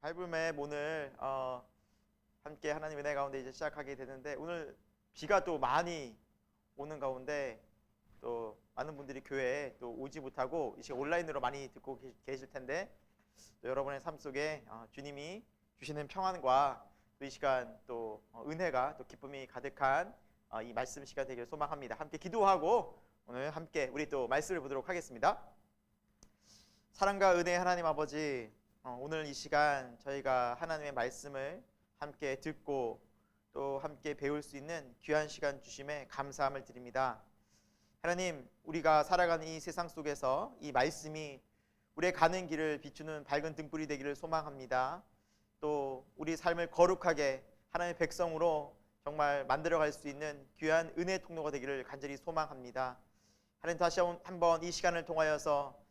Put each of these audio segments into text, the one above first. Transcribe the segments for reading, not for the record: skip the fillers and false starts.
바이블맵 오늘 함께 하나님의 은혜 가운데 이제 시작하게 되는데, 오늘 비가 또 많이 오는 가운데 또 많은 분들이 교회에 또 오지 못하고 이 시간 온라인으로 많이 듣고 계실 텐데, 또 여러분의 삶 속에 주님이 주시는 평안과 또 이 시간 또 은혜가 또 기쁨이 가득한 이 말씀 시간 되기를 소망합니다. 함께 기도하고 오늘 함께 우리 또 말씀을 보도록 하겠습니다. 사랑과 은혜 하나님 아버지, 오늘 이 시간 저희가 하나님의 말씀을 함께 듣고 또 함께 배울 수 있는 귀한 시간 주심에 감사함을 드립니다. 하나님, 우리가 살아가는 이 세상 속에서 이 말씀이 우리의 가는 길을 비추는 밝은 등불이 되기를 소망합니다. 또 우리 삶을 거룩하게 하나님의 백성으로 정말 만들어갈 수 있는 귀한 은혜의 통로가 되기를 간절히 소망합니다. 하나님, 다시 한번 이 시간을 통하여서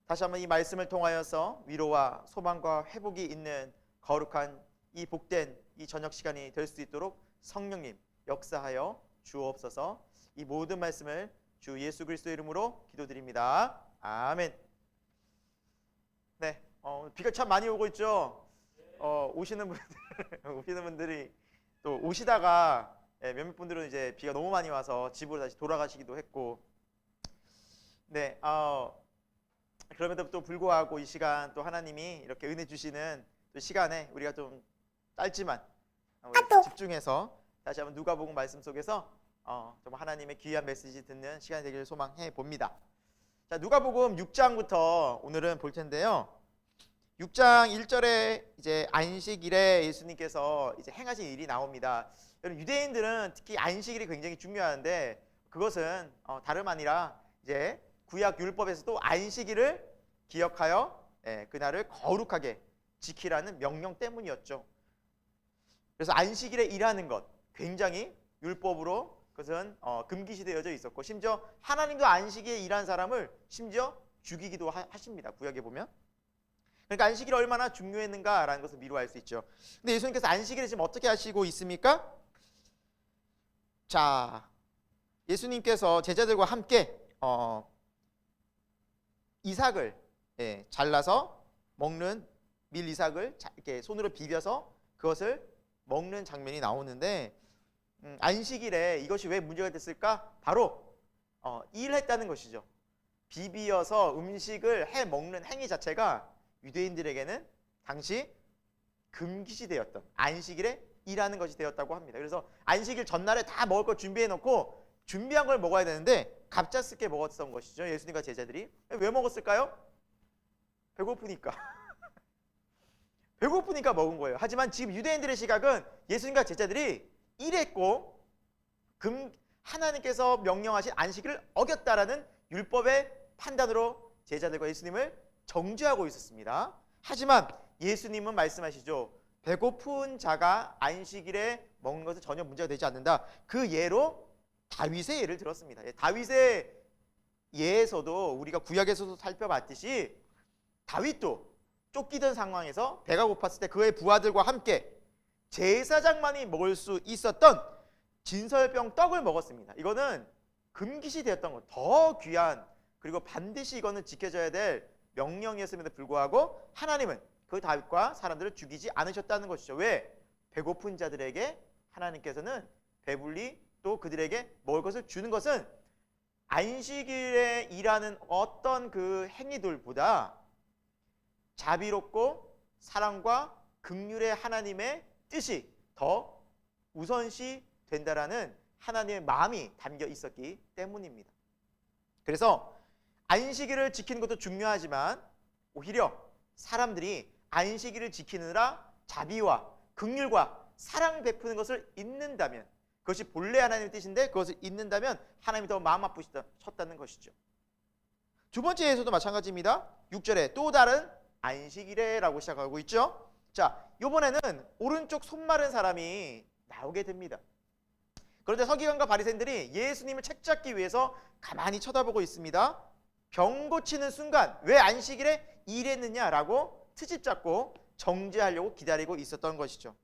다시 한번 이 말씀을 통하여서 위로와 소망과 회복이 있는 거룩한 이 복된 이 저녁 시간이 될 수 있도록 성령님 역사하여 주옵소서. 이 모든 말씀을 주 예수 그리스도의 이름으로 기도드립니다. 아멘. 네, 비가 참 많이 오고 있죠. 오시는 분들이 또 오시다가 몇몇 분들은 이제 비가 너무 많이 와서 집으로 다시 돌아가시기도 했고, 네, 그럼에도 또 불구하고 이 시간 또 하나님이 이렇게 은혜 주시는 또 시간에 우리가 좀 짧지만 집중해서 다시 한번 누가복음 말씀 속에서 좀 하나님의 귀한 메시지 듣는 시간이 되기를 소망해 봅니다. 자, 누가복음 6장부터 오늘은 볼 텐데요. 6장 1절에 이제 안식일에 예수님께서 이제 행하신 일이 나옵니다. 여러분, 유대인들은 특히 안식일이 굉장히 중요한데, 그것은 다름 아니라 이제 구약 율법에서도 안식일을 기억하여 그날을 거룩하게 지키라는 명령 때문이었죠. 그래서 안식일에 일하는 것 굉장히 율법으로 그것은 금기시되어져 있었고, 심지어 하나님도 안식일에 일한 사람을 심지어 죽이기도 하십니다. 구약에 보면. 그러니까 안식일이 얼마나 중요했는가라는 것을 미루어 알 수 있죠. 근데 예수님께서 안식일에 지금 어떻게 하시고 있습니까? 자, 예수님께서 제자들과 함께 이삭을 잘라서 먹는 밀 이삭을 이렇게 손으로 비벼서 그것을 먹는 장면이 나오는데, 안식일에 이것이 왜 문제가 됐을까? 바로 일했다는 것이죠. 비비어서 음식을 해 먹는 행위 자체가 유대인들에게는 당시 금기시되었던 안식일에 일하는 것이 되었다고 합니다. 그래서 안식일 전날에 다 먹을 걸 준비해 놓고 준비한 걸 먹어야 되는데 갑작스럽게 먹었던 것이죠. 예수님과 제자들이. 왜 먹었을까요? 배고프니까. 배고프니까 먹은 거예요. 하지만 지금 유대인들의 시각은 예수님과 제자들이 일했고 하나님께서 명령하신 안식일을 어겼다라는 율법의 판단으로 제자들과 예수님을 정죄하고 있었습니다. 하지만 예수님은 말씀하시죠. 배고픈 자가 안식일에 먹는 것은 전혀 문제가 되지 않는다. 그 예로 다윗의 예를 들었습니다. 다윗의 예에서도 우리가 구약에서도 살펴봤듯이 다윗도 쫓기던 상황에서 배가 고팠을 때 그의 부하들과 함께 제사장만이 먹을 수 있었던 진설병 떡을 먹었습니다. 이거는 금기시 되었던 것, 더 귀한, 그리고 반드시 이거는 지켜져야 될 명령이었음에도 불구하고 하나님은 그 다윗과 사람들을 죽이지 않으셨다는 것이죠. 왜? 배고픈 자들에게 하나님께서는 배불리 또 그들에게 먹을 것을 주는 것은 안식일에 일하는 어떤 그 행위들보다 자비롭고 사랑과 긍휼의 하나님의 뜻이 더 우선시 된다라는 하나님의 마음이 담겨 있었기 때문입니다. 그래서 안식일을 지키는 것도 중요하지만 오히려 사람들이 안식일을 지키느라 자비와 긍휼과 사랑 베푸는 것을 잊는다면, 그것이 본래 하나님의 뜻인데 그것을 잊는다면 하나님이 더 마음 아프셨다는 것이죠. 두 번째에서도 마찬가지입니다. 6절에 또 다른 안식일에라고 시작하고 있죠. 자, 이번에는 오른쪽 손 마른 사람이 나오게 됩니다. 그런데 서기관과 바리새인들이 예수님을 책잡기 위해서 가만히 쳐다보고 있습니다. 병 고치는 순간 왜 안식일에 일했느냐라고 트집 잡고 정죄하려고 기다리고 있었던 것이죠.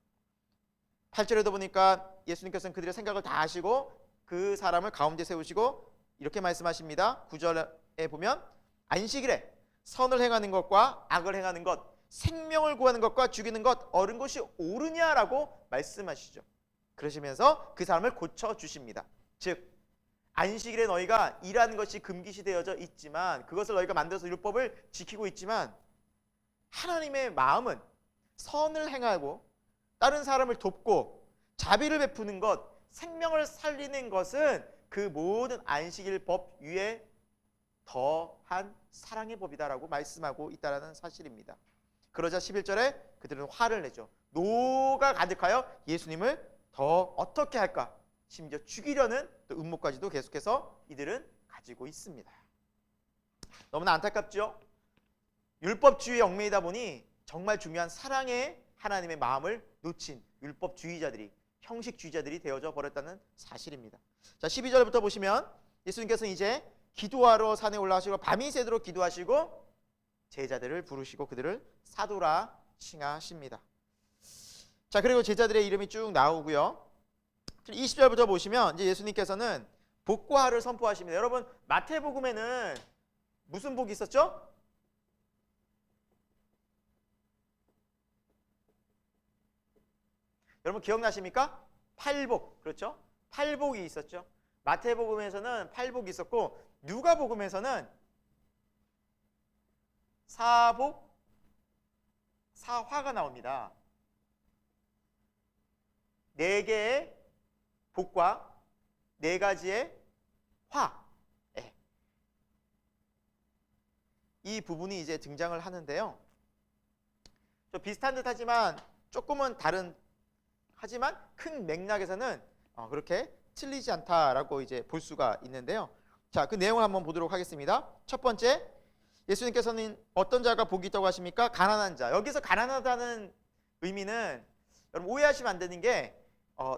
8절에도 보니까 예수님께서는 그들의 생각을 다 아시고 그 사람을 가운데 세우시고 이렇게 말씀하십니다. 9절에 보면 안식일에 선을 행하는 것과 악을 행하는 것, 생명을 구하는 것과 죽이는 것 옳은 것이 옳으냐라고 말씀하시죠. 그러시면서 그 사람을 고쳐 주십니다. 즉 안식일에 너희가 일하는 것이 금기시 되어져 있지만 그것을 너희가 만들어서 율법을 지키고 있지만 하나님의 마음은 선을 행하고 다른 사람을 돕고 자비를 베푸는 것, 생명을 살리는 것은 그 모든 안식일 법 위에 더한 사랑의 법이다라고 말씀하고 있다는 사실입니다. 그러자 11절에 그들은 화를 내죠. 노가 가득하여 예수님을 더 어떻게 할까? 심지어 죽이려는 또 음모까지도 계속해서 이들은 가지고 있습니다. 너무나 안타깝죠? 율법주의에 얽매이다 보니 정말 중요한 사랑의 하나님의 마음을 놓친 율법주의자들이, 형식주의자들이 되어져 버렸다는 사실입니다. 자, 12절부터 보시면 예수님께서는 이제 기도하러 산에 올라가시고 밤이 새도록 기도하시고 제자들을 부르시고 그들을 사도라 칭하십니다. 자, 그리고 제자들의 이름이 쭉 나오고요. 20절부터 보시면 이제 예수님께서는 복과 화를 선포하십니다. 여러분 마태복음에는 무슨 복이 있었죠? 여러분 기억나십니까? 팔복, 그렇죠? 팔복이 있었죠. 마태복음에서는 팔복이 있었고 누가복음에서는 사복, 사화가 나옵니다. 4개의 복과 4가지의 화. 이 부분이 이제 등장을 하는데요. 좀 비슷한 듯하지만 조금은 다른, 하지만 큰 맥락에서는 그렇게 틀리지 않다라고 이제 볼 수가 있는데요. 자, 그 내용을 한번 보도록 하겠습니다. 첫 번째, 예수님께서는 어떤 자가 복이 있다고 하십니까? 가난한 자. 여기서 가난하다는 의미는 여러분 오해하시면 안 되는 게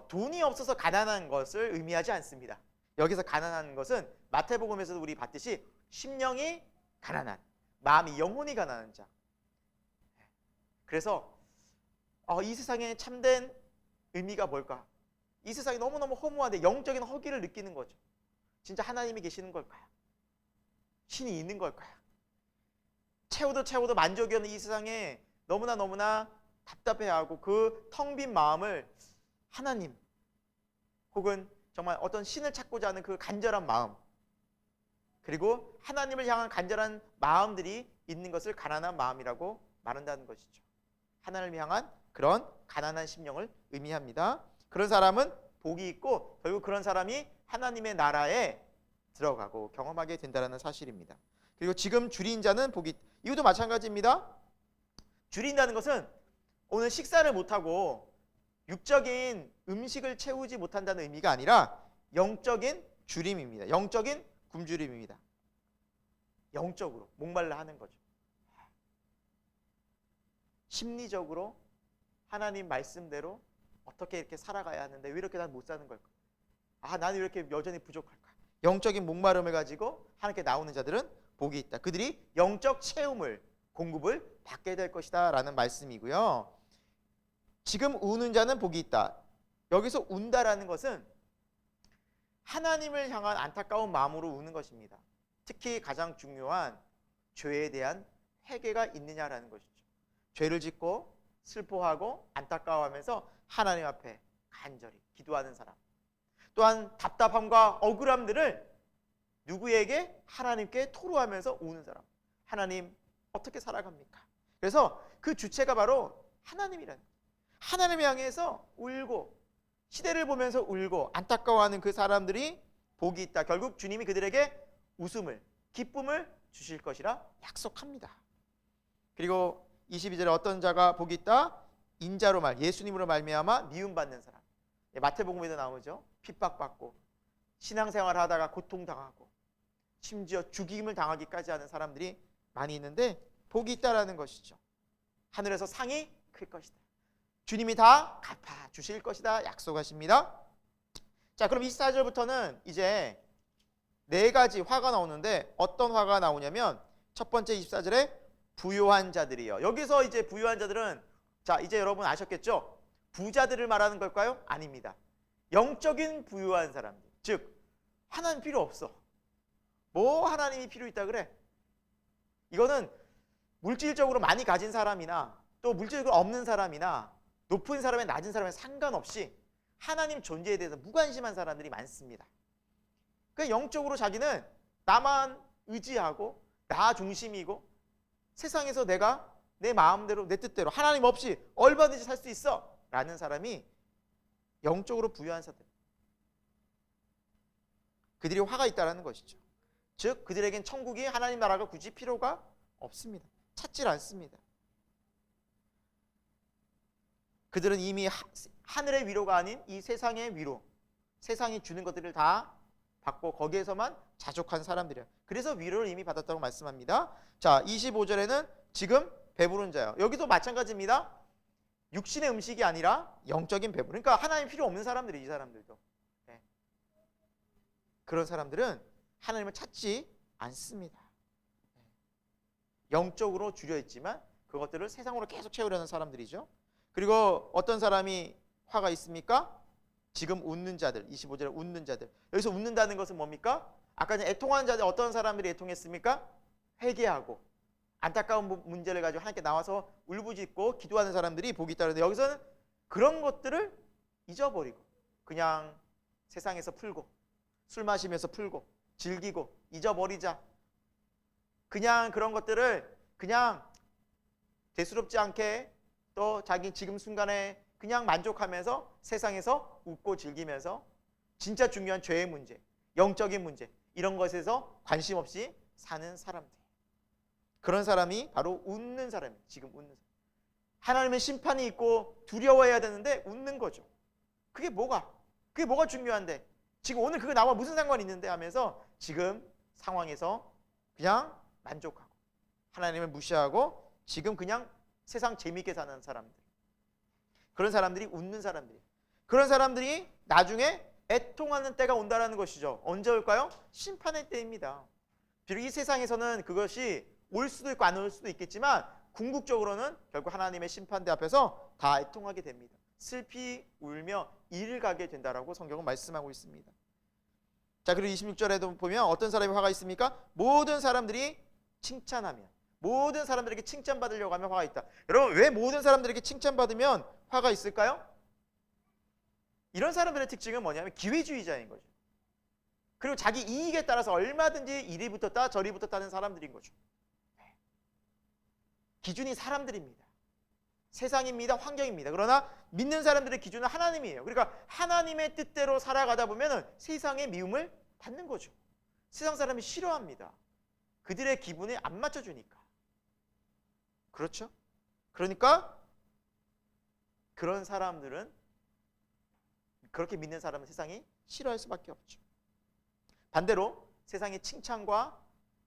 돈이 없어서 가난한 것을 의미하지 않습니다. 여기서 가난한 것은 마태복음에서도 우리 봤듯이 심령이 가난한, 마음이 영혼이 가난한 자. 그래서 이 세상에 참된 의미가 뭘까? 이 세상이 너무너무 허무한데 영적인 허기를 느끼는 거죠. 진짜 하나님이 계시는 걸까요? 신이 있는 걸까요? 채워도 만족이 없는 이 세상에 너무나 답답해하고 그 텅 빈 마음을 하나님 혹은 정말 어떤 신을 찾고자 하는 그 간절한 마음, 그리고 하나님을 향한 간절한 마음들이 있는 것을 가난한 마음이라고 말한다는 것이죠. 하나님을 향한 그런 가난한 심령을 의미합니다. 그런 사람은 복이 있고 결국 그런 사람이 하나님의 나라에 들어가고 경험하게 된다는 사실입니다. 그리고 지금 줄인 자는 복이, 이것도 마찬가지입니다. 줄인다는 것은 오늘 식사를 못하고 육적인 음식을 채우지 못한다는 의미가 아니라 영적인 줄임입니다. 영적인 굶주림입니다. 영적으로 목말라 하는 거죠. 심리적으로 하나님 말씀대로 어떻게 이렇게 살아가야 하는데 왜 이렇게 난 못 사는 걸까? 나는 왜 이렇게 여전히 부족할까? 영적인 목마름을 가지고 하나님께 나오는 자들은 복이 있다. 그들이 영적 체험을, 공급을 받게 될 것이다 라는 말씀이고요. 지금 우는 자는 복이 있다. 여기서 운다라는 것은 하나님을 향한 안타까운 마음으로 우는 것입니다. 특히 가장 중요한 죄에 대한 회개가 있느냐라는 것이죠. 죄를 짓고 슬퍼하고 안타까워하면서 하나님 앞에 간절히 기도하는 사람, 또한 답답함과 억울함들을 누구에게? 하나님께 토로하면서 우는 사람. 하나님 어떻게 살아갑니까? 그래서 그 주체가 바로 하나님이라는 거예요. 하나님을 향해서 울고 시대를 보면서 울고 안타까워하는 그 사람들이 복이 있다. 결국 주님이 그들에게 웃음을, 기쁨을 주실 것이라 약속합니다. 그리고 22절에 어떤 자가 복이 있다? 인자로 예수님으로 말미암아 미움받는 사람. 마태복음에도 나오죠. 핍박받고 신앙생활을 하다가 고통당하고 심지어 죽임을 당하기까지 하는 사람들이 많이 있는데 복이 있다라는 것이죠. 하늘에서 상이 클 것이다. 주님이 다 갚아주실 것이다 약속하십니다. 자, 그럼 24절부터는 이제 4가지 화가 나오는데 어떤 화가 나오냐면 첫 번째 24절에 부요한 자들이요. 여기서 이제 부요한 자들은, 자, 이제 여러분 아셨겠죠? 부자들을 말하는 걸까요? 아닙니다. 영적인 부요한 사람들. 즉 하나님 필요 없어. 뭐 하나님이 필요 있다 그래? 이거는 물질적으로 많이 가진 사람이나 또 물질적으로 없는 사람이나 높은 사람에 낮은 사람에 상관없이 하나님 존재에 대해서 무관심한 사람들이 많습니다. 그 영적으로 자기는 나만 의지하고 나 중심이고 세상에서 내가 내 마음대로 내 뜻대로 하나님 없이 얼마든지 살 수 있어 라는 사람이 영적으로 부유한 사람, 그들이 화가 있다는 것이죠. 즉 그들에겐 천국이 하나님 나라가 굳이 필요가 없습니다. 찾질 않습니다. 그들은 이미 하늘의 위로가 아닌 이 세상의 위로, 세상이 주는 것들을 다 받고 거기에서만 자족한 사람들이야. 그래서 위로를 이미 받았다고 말씀합니다. 자, 25절에는 지금 배부른 자요. 여기도 마찬가지입니다. 육신의 음식이 아니라 영적인 배부름. 그러니까 하나님 필요 없는 사람들이, 이 사람들도. 네. 그런 사람들은 하나님을 찾지 않습니다. 영적으로 줄여 있지만 그것들을 세상으로 계속 채우려는 사람들이죠. 그리고 어떤 사람이 화가 있습니까? 지금 웃는 자들, 25절에 웃는 자들. 여기서 웃는다는 것은 뭡니까? 아까 전에 애통하는 자들, 어떤 사람들이 애통했습니까? 회개하고 안타까운 문제를 가지고 하나님께 나와서 울부짖고 기도하는 사람들이 복이 있다는데, 여기서는 그런 것들을 잊어버리고 그냥 세상에서 풀고 술 마시면서 풀고 즐기고 잊어버리자. 그냥 그런 것들을 그냥 대수롭지 않게 또 자기 지금 순간에 그냥 만족하면서 세상에서 웃고 즐기면서 진짜 중요한 죄의 문제, 영적인 문제 이런 것에서 관심 없이 사는 사람들. 그런 사람이 바로 웃는 사람이에요. 지금 웃는 사람. 하나님의 심판이 있고 두려워해야 되는데 웃는 거죠. 그게 뭐가 중요한데 지금 오늘 그거 나와 무슨 상관이 있는데 하면서 지금 상황에서 그냥 만족하고 하나님을 무시하고 지금 그냥 세상 재미있게 사는 사람들. 그런 사람들이 웃는 사람들이에요. 그런 사람들이 나중에 애통하는 때가 온다는 것이죠. 언제 올까요? 심판의 때입니다. 비록 이 세상에서는 그것이 올 수도 있고 안 올 수도 있겠지만 궁극적으로는 결국 하나님의 심판대 앞에서 다 애통하게 됩니다. 슬피 울며 이를 가게 된다라고 성경은 말씀하고 있습니다. 자, 그리고 26절에도 보면 어떤 사람이 화가 있습니까? 모든 사람들이 칭찬하면, 모든 사람들에게 칭찬받으려고 하면 화가 있다. 여러분, 왜 모든 사람들에게 칭찬받으면 화가 있을까요? 이런 사람들의 특징은 뭐냐면 기회주의자인 거죠. 그리고 자기 이익에 따라서 얼마든지 이리 붙었다 저리 붙었다는 사람들인 거죠. 기준이 사람들입니다. 세상입니다. 환경입니다. 그러나 믿는 사람들의 기준은 하나님이에요. 그러니까 하나님의 뜻대로 살아가다 보면 세상의 미움을 받는 거죠. 세상 사람이 싫어합니다. 그들의 기분에 안 맞춰주니까. 그렇죠? 그러니까 그런 사람들은, 그렇게 믿는 사람은 세상이 싫어할 수밖에 없죠. 반대로 세상의 칭찬과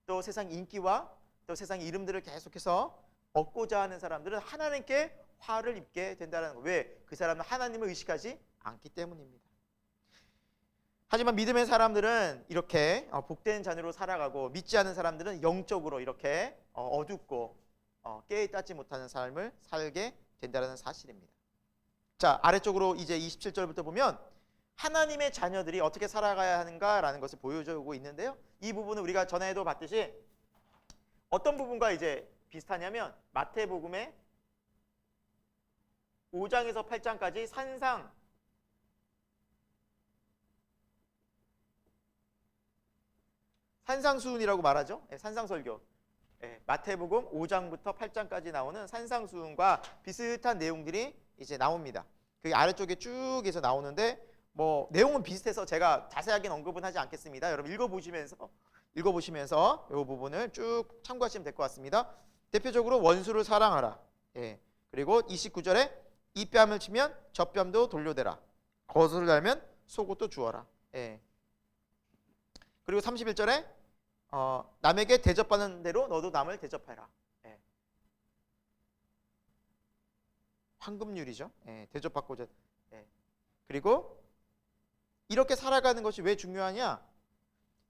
또 세상 인기와 또 세상의 이름들을 계속해서 얻고자 하는 사람들은 하나님께 화를 입게 된다는 거. 왜? 그 사람은 하나님을 의식하지 않기 때문입니다. 하지만 믿음의 사람들은 이렇게 복된 자녀로 살아가고, 믿지 않은 사람들은 영적으로 이렇게 어둡고 깨닫지 못하는 삶을 살게 된다는 사실입니다. 자, 아래쪽으로 이제 27절부터 보면 하나님의 자녀들이 어떻게 살아가야 하는가라는 것을 보여주고 있는데요. 이 부분은 우리가 전에도 봤듯이 어떤 부분과 이제 비슷하냐면 마태복음의 5장에서 8장까지 산상수훈이라고 말하죠. 산상설교. 마태복음 5장부터 8장까지 나오는 산상수훈과 비슷한 내용들이 이제 나옵니다. 그 아래쪽에 쭉 해서 나오는데 뭐 내용은 비슷해서 제가 자세하게 언급은 하지 않겠습니다. 여러분 읽어보시면서 이 부분을 쭉 참고하시면 될 것 같습니다. 대표적으로 원수를 사랑하라. 그리고 29절에 이 뺨을 치면 저 뺨도 돌려대라. 거스를 달면 속옷도 주어라. 그리고 31절에 남에게 대접받는 대로 너도 남을 대접해라. 황금률이죠. 대접받고자. 그리고 이렇게 살아가는 것이 왜 중요하냐?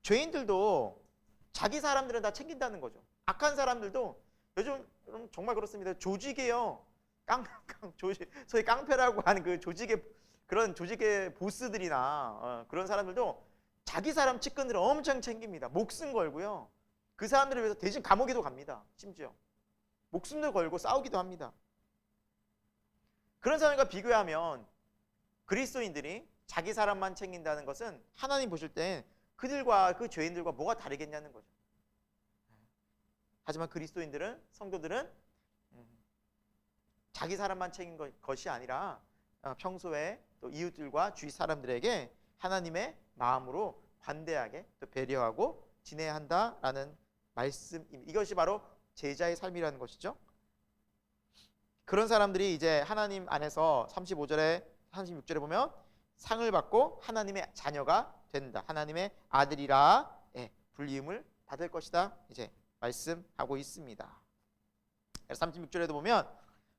죄인들도 자기 사람들은 다 챙긴다는 거죠. 악한 사람들도 요즘 정말 그렇습니다. 조직이에요. 소위 깡패라고 하는 그 그런 조직의 보스들이나 그런 사람들도 자기 사람 측근들을 엄청 챙깁니다. 목숨 걸고요. 그 사람들을 위해서 대신 감옥에도 갑니다. 심지어. 목숨을 걸고 싸우기도 합니다. 그런 사람과 비교하면 그리스도인들이 자기 사람만 챙긴다는 것은 하나님 보실 땐 그들과 그 죄인들과 뭐가 다르겠냐는 거죠. 하지만 그리스도인들은, 성도들은 자기 사람만 챙긴 것이 아니라 평소에 또 이웃들과 주위 사람들에게 하나님의 마음으로 관대하게 또 배려하고 지내야 한다라는 말씀입니다. 이것이 바로 제자의 삶이라는 것이죠. 그런 사람들이 이제 하나님 안에서 35절에 36절에 보면 상을 받고 하나님의 자녀가 된다. 하나님의 아들이라 불리움을 받을 것이다. 이제 말씀하고 있습니다. 36절에도 보면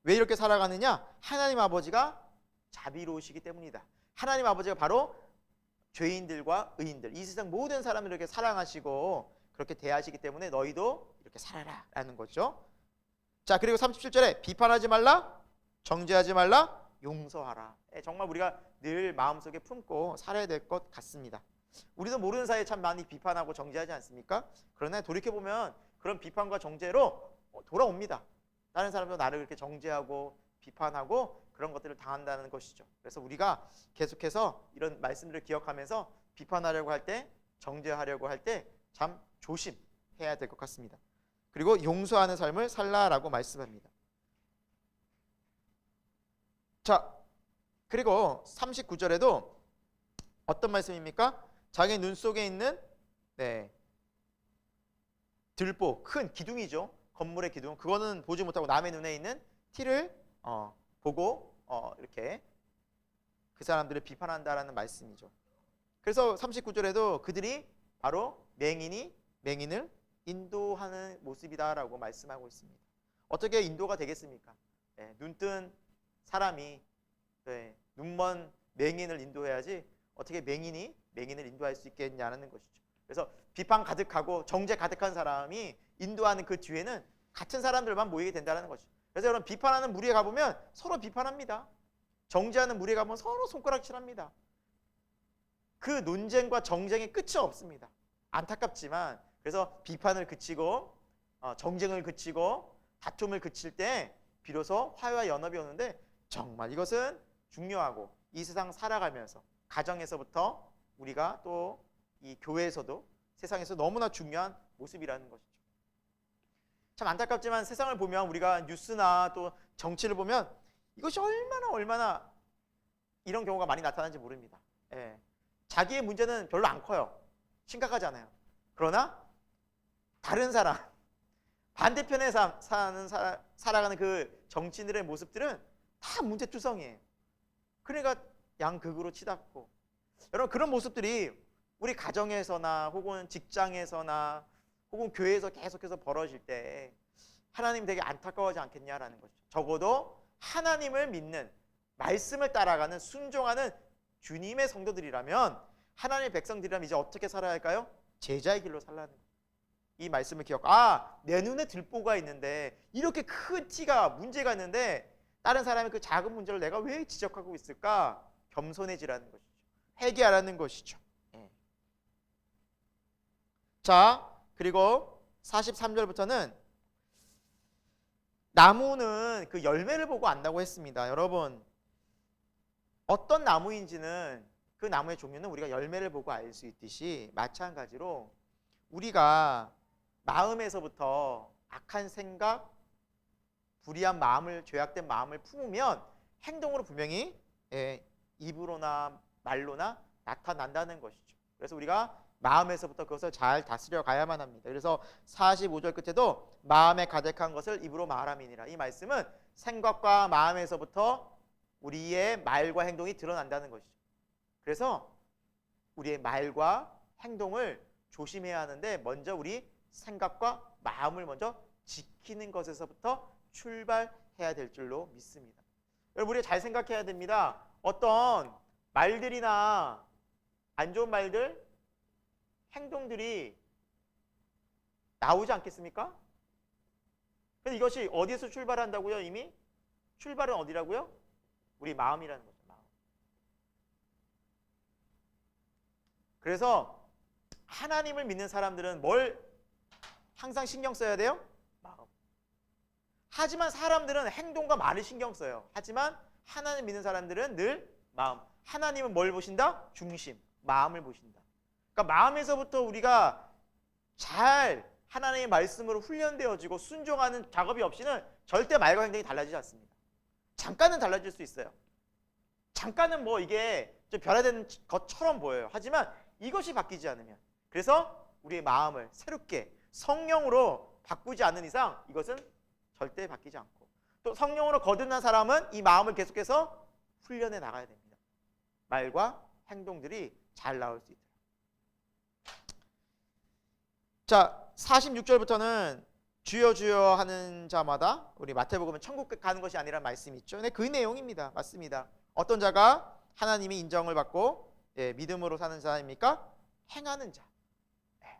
왜 이렇게 살아가느냐? 하나님 아버지가 자비로우시기 때문이다. 하나님 아버지가 바로 죄인들과 의인들, 이 세상 모든 사람을 이렇게 사랑하시고 그렇게 대하시기 때문에 너희도 이렇게 살아라 라는 거죠. 자, 그리고 37절에 비판하지 말라, 정죄하지 말라, 용서하라. 정말 우리가 늘 마음속에 품고 살아야 될 것 같습니다. 우리도 모르는 사이에 참 많이 비판하고 정죄하지 않습니까? 그러나 돌이켜보면 그런 비판과 정죄로 돌아옵니다. 다른 사람도 나를 그렇게 정죄하고 비판하고 그런 것들을 당한다는 것이죠. 그래서 우리가 계속해서 이런 말씀들을 기억하면서 비판하려고 할 때, 정죄하려고 할 때 참 조심해야 될 것 같습니다. 그리고 용서하는 삶을 살라라고 말씀합니다. 자, 그리고 39절에도 어떤 말씀입니까? 자기 눈 속에 있는 들보, 큰 기둥이죠. 건물의 기둥. 그거는 보지 못하고 남의 눈에 있는 티를 보고 이렇게 그 사람들을 비판한다라는 말씀이죠. 그래서 39절에도 그들이 바로 맹인을 인도하는 모습이다라고 말씀하고 있습니다. 어떻게 인도가 되겠습니까? 눈뜬 사람이 눈먼 맹인을 인도해야지 어떻게 맹인을 인도할 수 있겠냐는 것이죠. 그래서 비판 가득하고 정죄 가득한 사람이 인도하는 그 뒤에는 같은 사람들만 모이게 된다는 것이죠. 그래서 여러분, 비판하는 무리에 가보면 서로 비판합니다. 정죄하는 무리에 가보면 서로 손가락질합니다. 그 논쟁과 정쟁의 끝이 없습니다. 안타깝지만 그래서 비판을 그치고 정쟁을 그치고 다툼을 그칠 때 비로소 화해와 연합이 오는데 정말 이것은 중요하고 이 세상 살아가면서 가정에서부터 우리가 또 이 교회에서도 세상에서 너무나 중요한 모습이라는 것이죠. 참 안타깝지만 세상을 보면 우리가 뉴스나 또 정치를 보면 이것이 얼마나 이런 경우가 많이 나타나는지 모릅니다. 자기의 문제는 별로 안 커요. 심각하지 않아요. 그러나 다른 사람, 반대편에 살아가는 그 정치인들의 모습들은 다 문제투성이에요. 그러니까 양극으로 치닫고. 여러분, 그런 모습들이 우리 가정에서나 혹은 직장에서나 혹은 교회에서 계속해서 벌어질 때 하나님 되게 안타까워하지 않겠냐라는 거죠. 적어도 하나님을 믿는, 말씀을 따라가는, 순종하는 주님의 성도들이라면, 하나님의 백성들이라면 이제 어떻게 살아야 할까요? 제자의 길로 살라는 거예요. 이 말씀을 기억. 내 눈에 들보가 있는데, 이렇게 큰 티가 문제가 있는데 다른 사람의 그 작은 문제를 내가 왜 지적하고 있을까? 겸손해지라는 것이죠. 회개하라는 것이죠. 자, 그리고 43절부터는 나무는 그 열매를 보고 안다고 했습니다. 여러분, 어떤 나무인지는 그 나무의 종류는 우리가 열매를 보고 알 수 있듯이 마찬가지로 우리가 마음에서부터 악한 생각, 불의한 마음을, 죄악된 마음을 품으면 행동으로 분명히 입으로나 말로나 나타난다는 것이죠. 그래서 우리가 마음에서부터 그것을 잘 다스려 가야만 합니다. 그래서 45절 끝에도 마음에 가득한 것을 입으로 말함이니라. 이 말씀은 생각과 마음에서부터 우리의 말과 행동이 드러난다는 것이죠. 그래서 우리의 말과 행동을 조심해야 하는데 먼저 우리 생각과 마음을 먼저 지키는 것에서부터 출발해야 될 줄로 믿습니다. 여러분, 우리가 잘 생각해야 됩니다. 어떤 말들이나 안 좋은 말들, 행동들이 나오지 않겠습니까? 근데 이것이 어디에서 출발한다고요? 이미 출발은 어디라고요? 우리 마음이라는 거죠. 마음. 그래서 하나님을 믿는 사람들은 뭘 항상 신경 써야 돼요? 마음. 하지만 사람들은 행동과 말을 신경 써요. 하지만 하나님 믿는 사람들은 늘 마음. 하나님은 뭘 보신다? 중심, 마음을 보신다. 그러니까 마음에서부터 우리가 잘 하나님의 말씀으로 훈련되어지고 순종하는 작업이 없이는 절대 말과 행동이 달라지지 않습니다. 잠깐은 달라질 수 있어요. 잠깐은 뭐 이게 좀 변화되는 것처럼 보여요. 하지만 이것이 바뀌지 않으면, 그래서 우리의 마음을 새롭게 성령으로 바꾸지 않는 이상 이것은 절대 바뀌지 않고, 또 성령으로 거듭난 사람은 이 마음을 계속해서 훈련해 나가야 됩니다. 말과 행동들이 잘 나올 수 있도록. 자, 46절부터는 주여 주여 하는 자마다, 우리 마태복음은 천국 가는 것이 아니란 말씀이 있죠. 근데 그 내용입니다. 맞습니다. 어떤 자가 하나님의 인정을 받고 믿음으로 사는 자입니까? 행하는 자.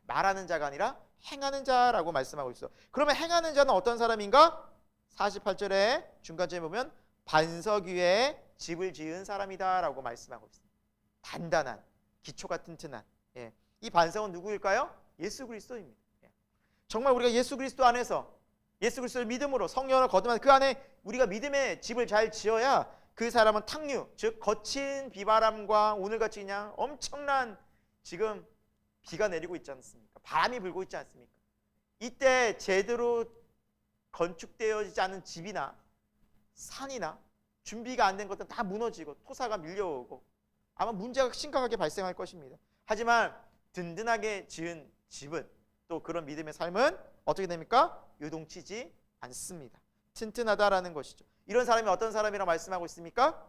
말하는 자가 아니라 행하는 자라고 말씀하고 있어. 그러면 행하는 자는 어떤 사람인가? 48절에 중간쯤에 보면 반석 위에 집을 지은 사람이다 라고 말씀하고 있습니다. 단단한, 기초가 튼튼한. 이 반석은 누구일까요? 예수 그리스도입니다. 정말 우리가 예수 그리스도 안에서, 예수 그리스도를 믿음으로 성령을 거듭한 그 안에 우리가 믿음의 집을 잘 지어야 그 사람은 탕류, 즉 거친 비바람과 오늘같이 그냥 엄청난 지금 비가 내리고 있지 않습니까? 바람이 불고 있지 않습니까? 이때 제대로 건축되어지지 않은 집이나 산이나 준비가 안 된 것들은 다 무너지고 토사가 밀려오고 아마 문제가 심각하게 발생할 것입니다. 하지만 든든하게 지은 집은, 또 그런 믿음의 삶은 어떻게 됩니까? 요동치지 않습니다. 튼튼하다라는 것이죠. 이런 사람이 어떤 사람이라고 말씀하고 있습니까?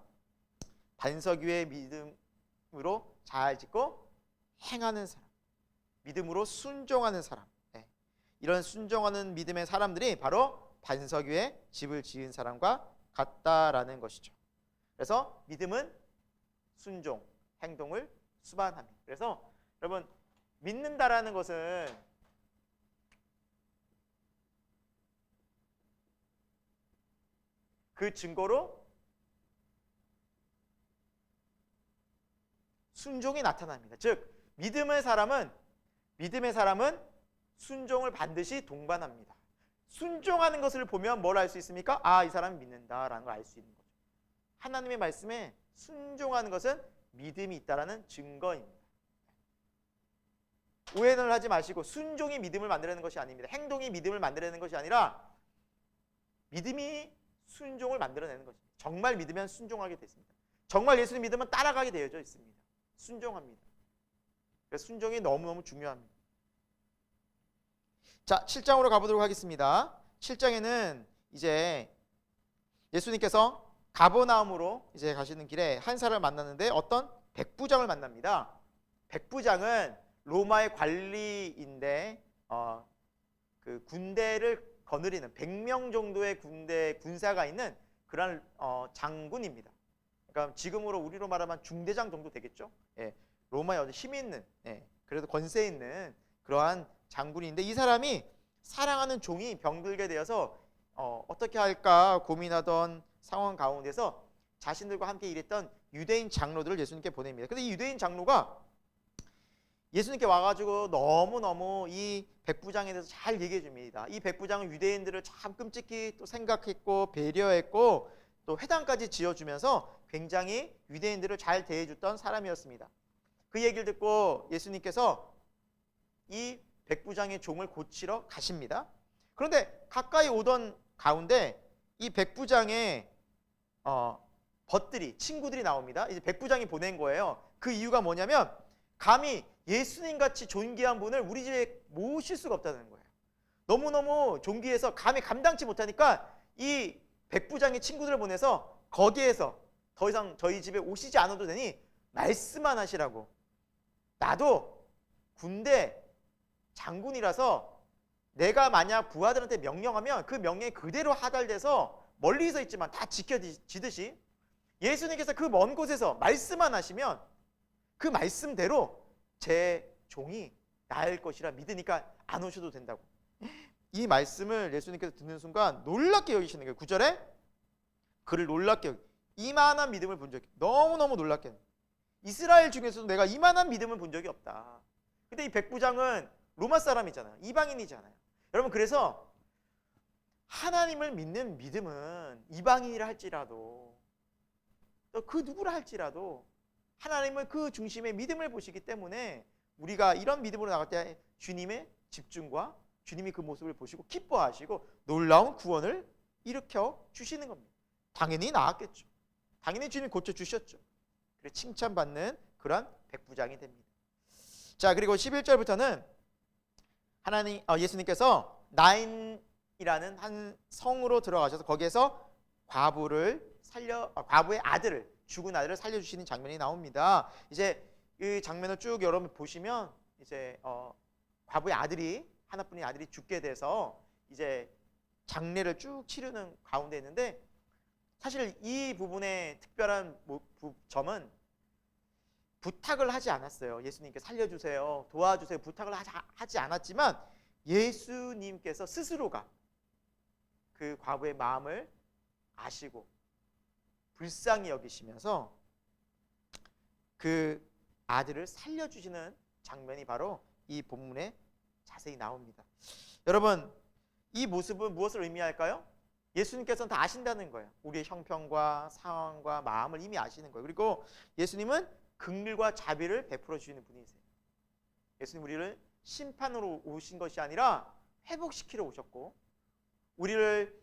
반석 위에 믿음으로 잘 짓고 행하는 사람, 믿음으로 순종하는 사람. 이런 순종하는 믿음의 사람들이 바로 반석 위에 집을 지은 사람과 같다라는 것이죠. 그래서 믿음은 순종, 행동을 수반합니다. 그래서 여러분, 믿는다라는 것은 그 증거로 순종이 나타납니다. 즉 믿음의 사람은 순종을 반드시 동반합니다. 순종하는 것을 보면 뭘 알 수 있습니까? 아, 이 사람이 믿는다라는 걸 알 수 있는 거죠. 하나님의 말씀에 순종하는 것은 믿음이 있다라는 증거입니다. 오해를 하지 마시고, 순종이 믿음을 만들어내는 것이 아닙니다. 행동이 믿음을 만들어내는 것이 아니라 믿음이 순종을 만들어내는 것입니다. 정말 믿으면 순종하게 됐습니다. 정말 예수님 믿으면 따라가게 되어져 있습니다. 순종합니다. 그래서 순종이 너무너무 중요합니다. 자, 7장으로 가보도록 하겠습니다. 7장에는 이제 예수님께서 가버나움으로 이제 가시는 길에 한 사람을 만났는데 어떤 백부장을 만납니다. 백부장은 로마의 관리인데 그 군대를 거느리는 100명 정도의 군사가 있는 그런 장군입니다. 그러니까 지금으로 우리로 말하면 중대장 정도 되겠죠. 로마의 어떤 힘이 있는, 그래도 권세 있는 그러한 장군인데, 이 사람이 사랑하는 종이 병들게 되어서 어떻게 할까 고민하던 상황 가운데서 자신들과 함께 일했던 유대인 장로들을 예수님께 보냅니다. 근데 이 유대인 장로가 예수님께 와가지고 너무너무 이 백부장에 대해서 잘 얘기해 줍니다. 이 백부장은 유대인들을 참 끔찍히 또 생각했고 배려했고 또 회당까지 지어주면서 굉장히 유대인들을 잘 대해줬던 사람이었습니다. 그 얘기를 듣고 예수님께서 이 백부장의 종을 고치러 가십니다. 그런데 가까이 오던 가운데 이 백부장의 벗들이, 친구들이 나옵니다. 이제 백부장이 보낸 거예요. 그 이유가 뭐냐면 감히 예수님같이 존귀한 분을 우리 집에 모실 수가 없다는 거예요. 너무너무 존귀해서 감히 감당치 못하니까 이 백부장의 친구들을 보내서 거기에서 더 이상 저희 집에 오시지 않아도 되니 말씀만 하시라고. 나도 군대 장군이라서 내가 만약 부하들한테 명령하면 그 명령이 그대로 하달돼서 멀리서 있지만 다 지켜지듯이 예수님께서 그 먼 곳에서 말씀만 하시면 그 말씀대로 제 종이 나을 것이라 믿으니까 안 오셔도 된다고. 이 말씀을 예수님께서 듣는 순간 놀랍게 여기시는 거예요. 9절에 그를 놀랍게 여기, 이만한 믿음을 본 적이, 너무너무 놀랍게, 이스라엘 중에서도 내가 이만한 믿음을 본 적이 없다. 근데 이 백부장은 로마 사람이잖아요. 이방인이잖아요. 여러분, 그래서 하나님을 믿는 믿음은 이방인이라 할지라도 또 그 누구라 할지라도 하나님을 그 중심의 믿음을 보시기 때문에 우리가 이런 믿음으로 나갈 때 주님의 집중과 주님이 그 모습을 보시고 기뻐하시고 놀라운 구원을 일으켜 주시는 겁니다. 당연히 나았겠죠. 당연히 주님 고쳐주셨죠. 그래서 칭찬받는 그런 백부장이 됩니다. 자, 그리고 11절부터는 예수님께서 나인이라는 한 성으로 들어가셔서 거기에서 과부의 아들을, 죽은 아들을 살려주시는 장면이 나옵니다. 이제 이 장면을 쭉 여러분 보시면 이제 과부의 아들이, 하나뿐인 아들이 죽게 돼서 이제 장례를 쭉 치르는 가운데 있는데, 사실 이 부분의 특별한 점은 부탁을 하지 않았어요. 예수님께 살려주세요, 도와주세요 부탁을 하지 않았지만 예수님께서 스스로가 그 과부의 마음을 아시고 불쌍히 여기시면서 그 아들을 살려주시는 장면이 바로 이 본문에 자세히 나옵니다. 여러분, 이 모습은 무엇을 의미할까요? 예수님께서는 다 아신다는 거예요. 우리의 형편과 상황과 마음을 이미 아시는 거예요. 그리고 예수님은 긍휼과 자비를 베풀어 주시는 분이세요. 예수님 우리를 심판으로 오신 것이 아니라 회복시키러 오셨고, 우리를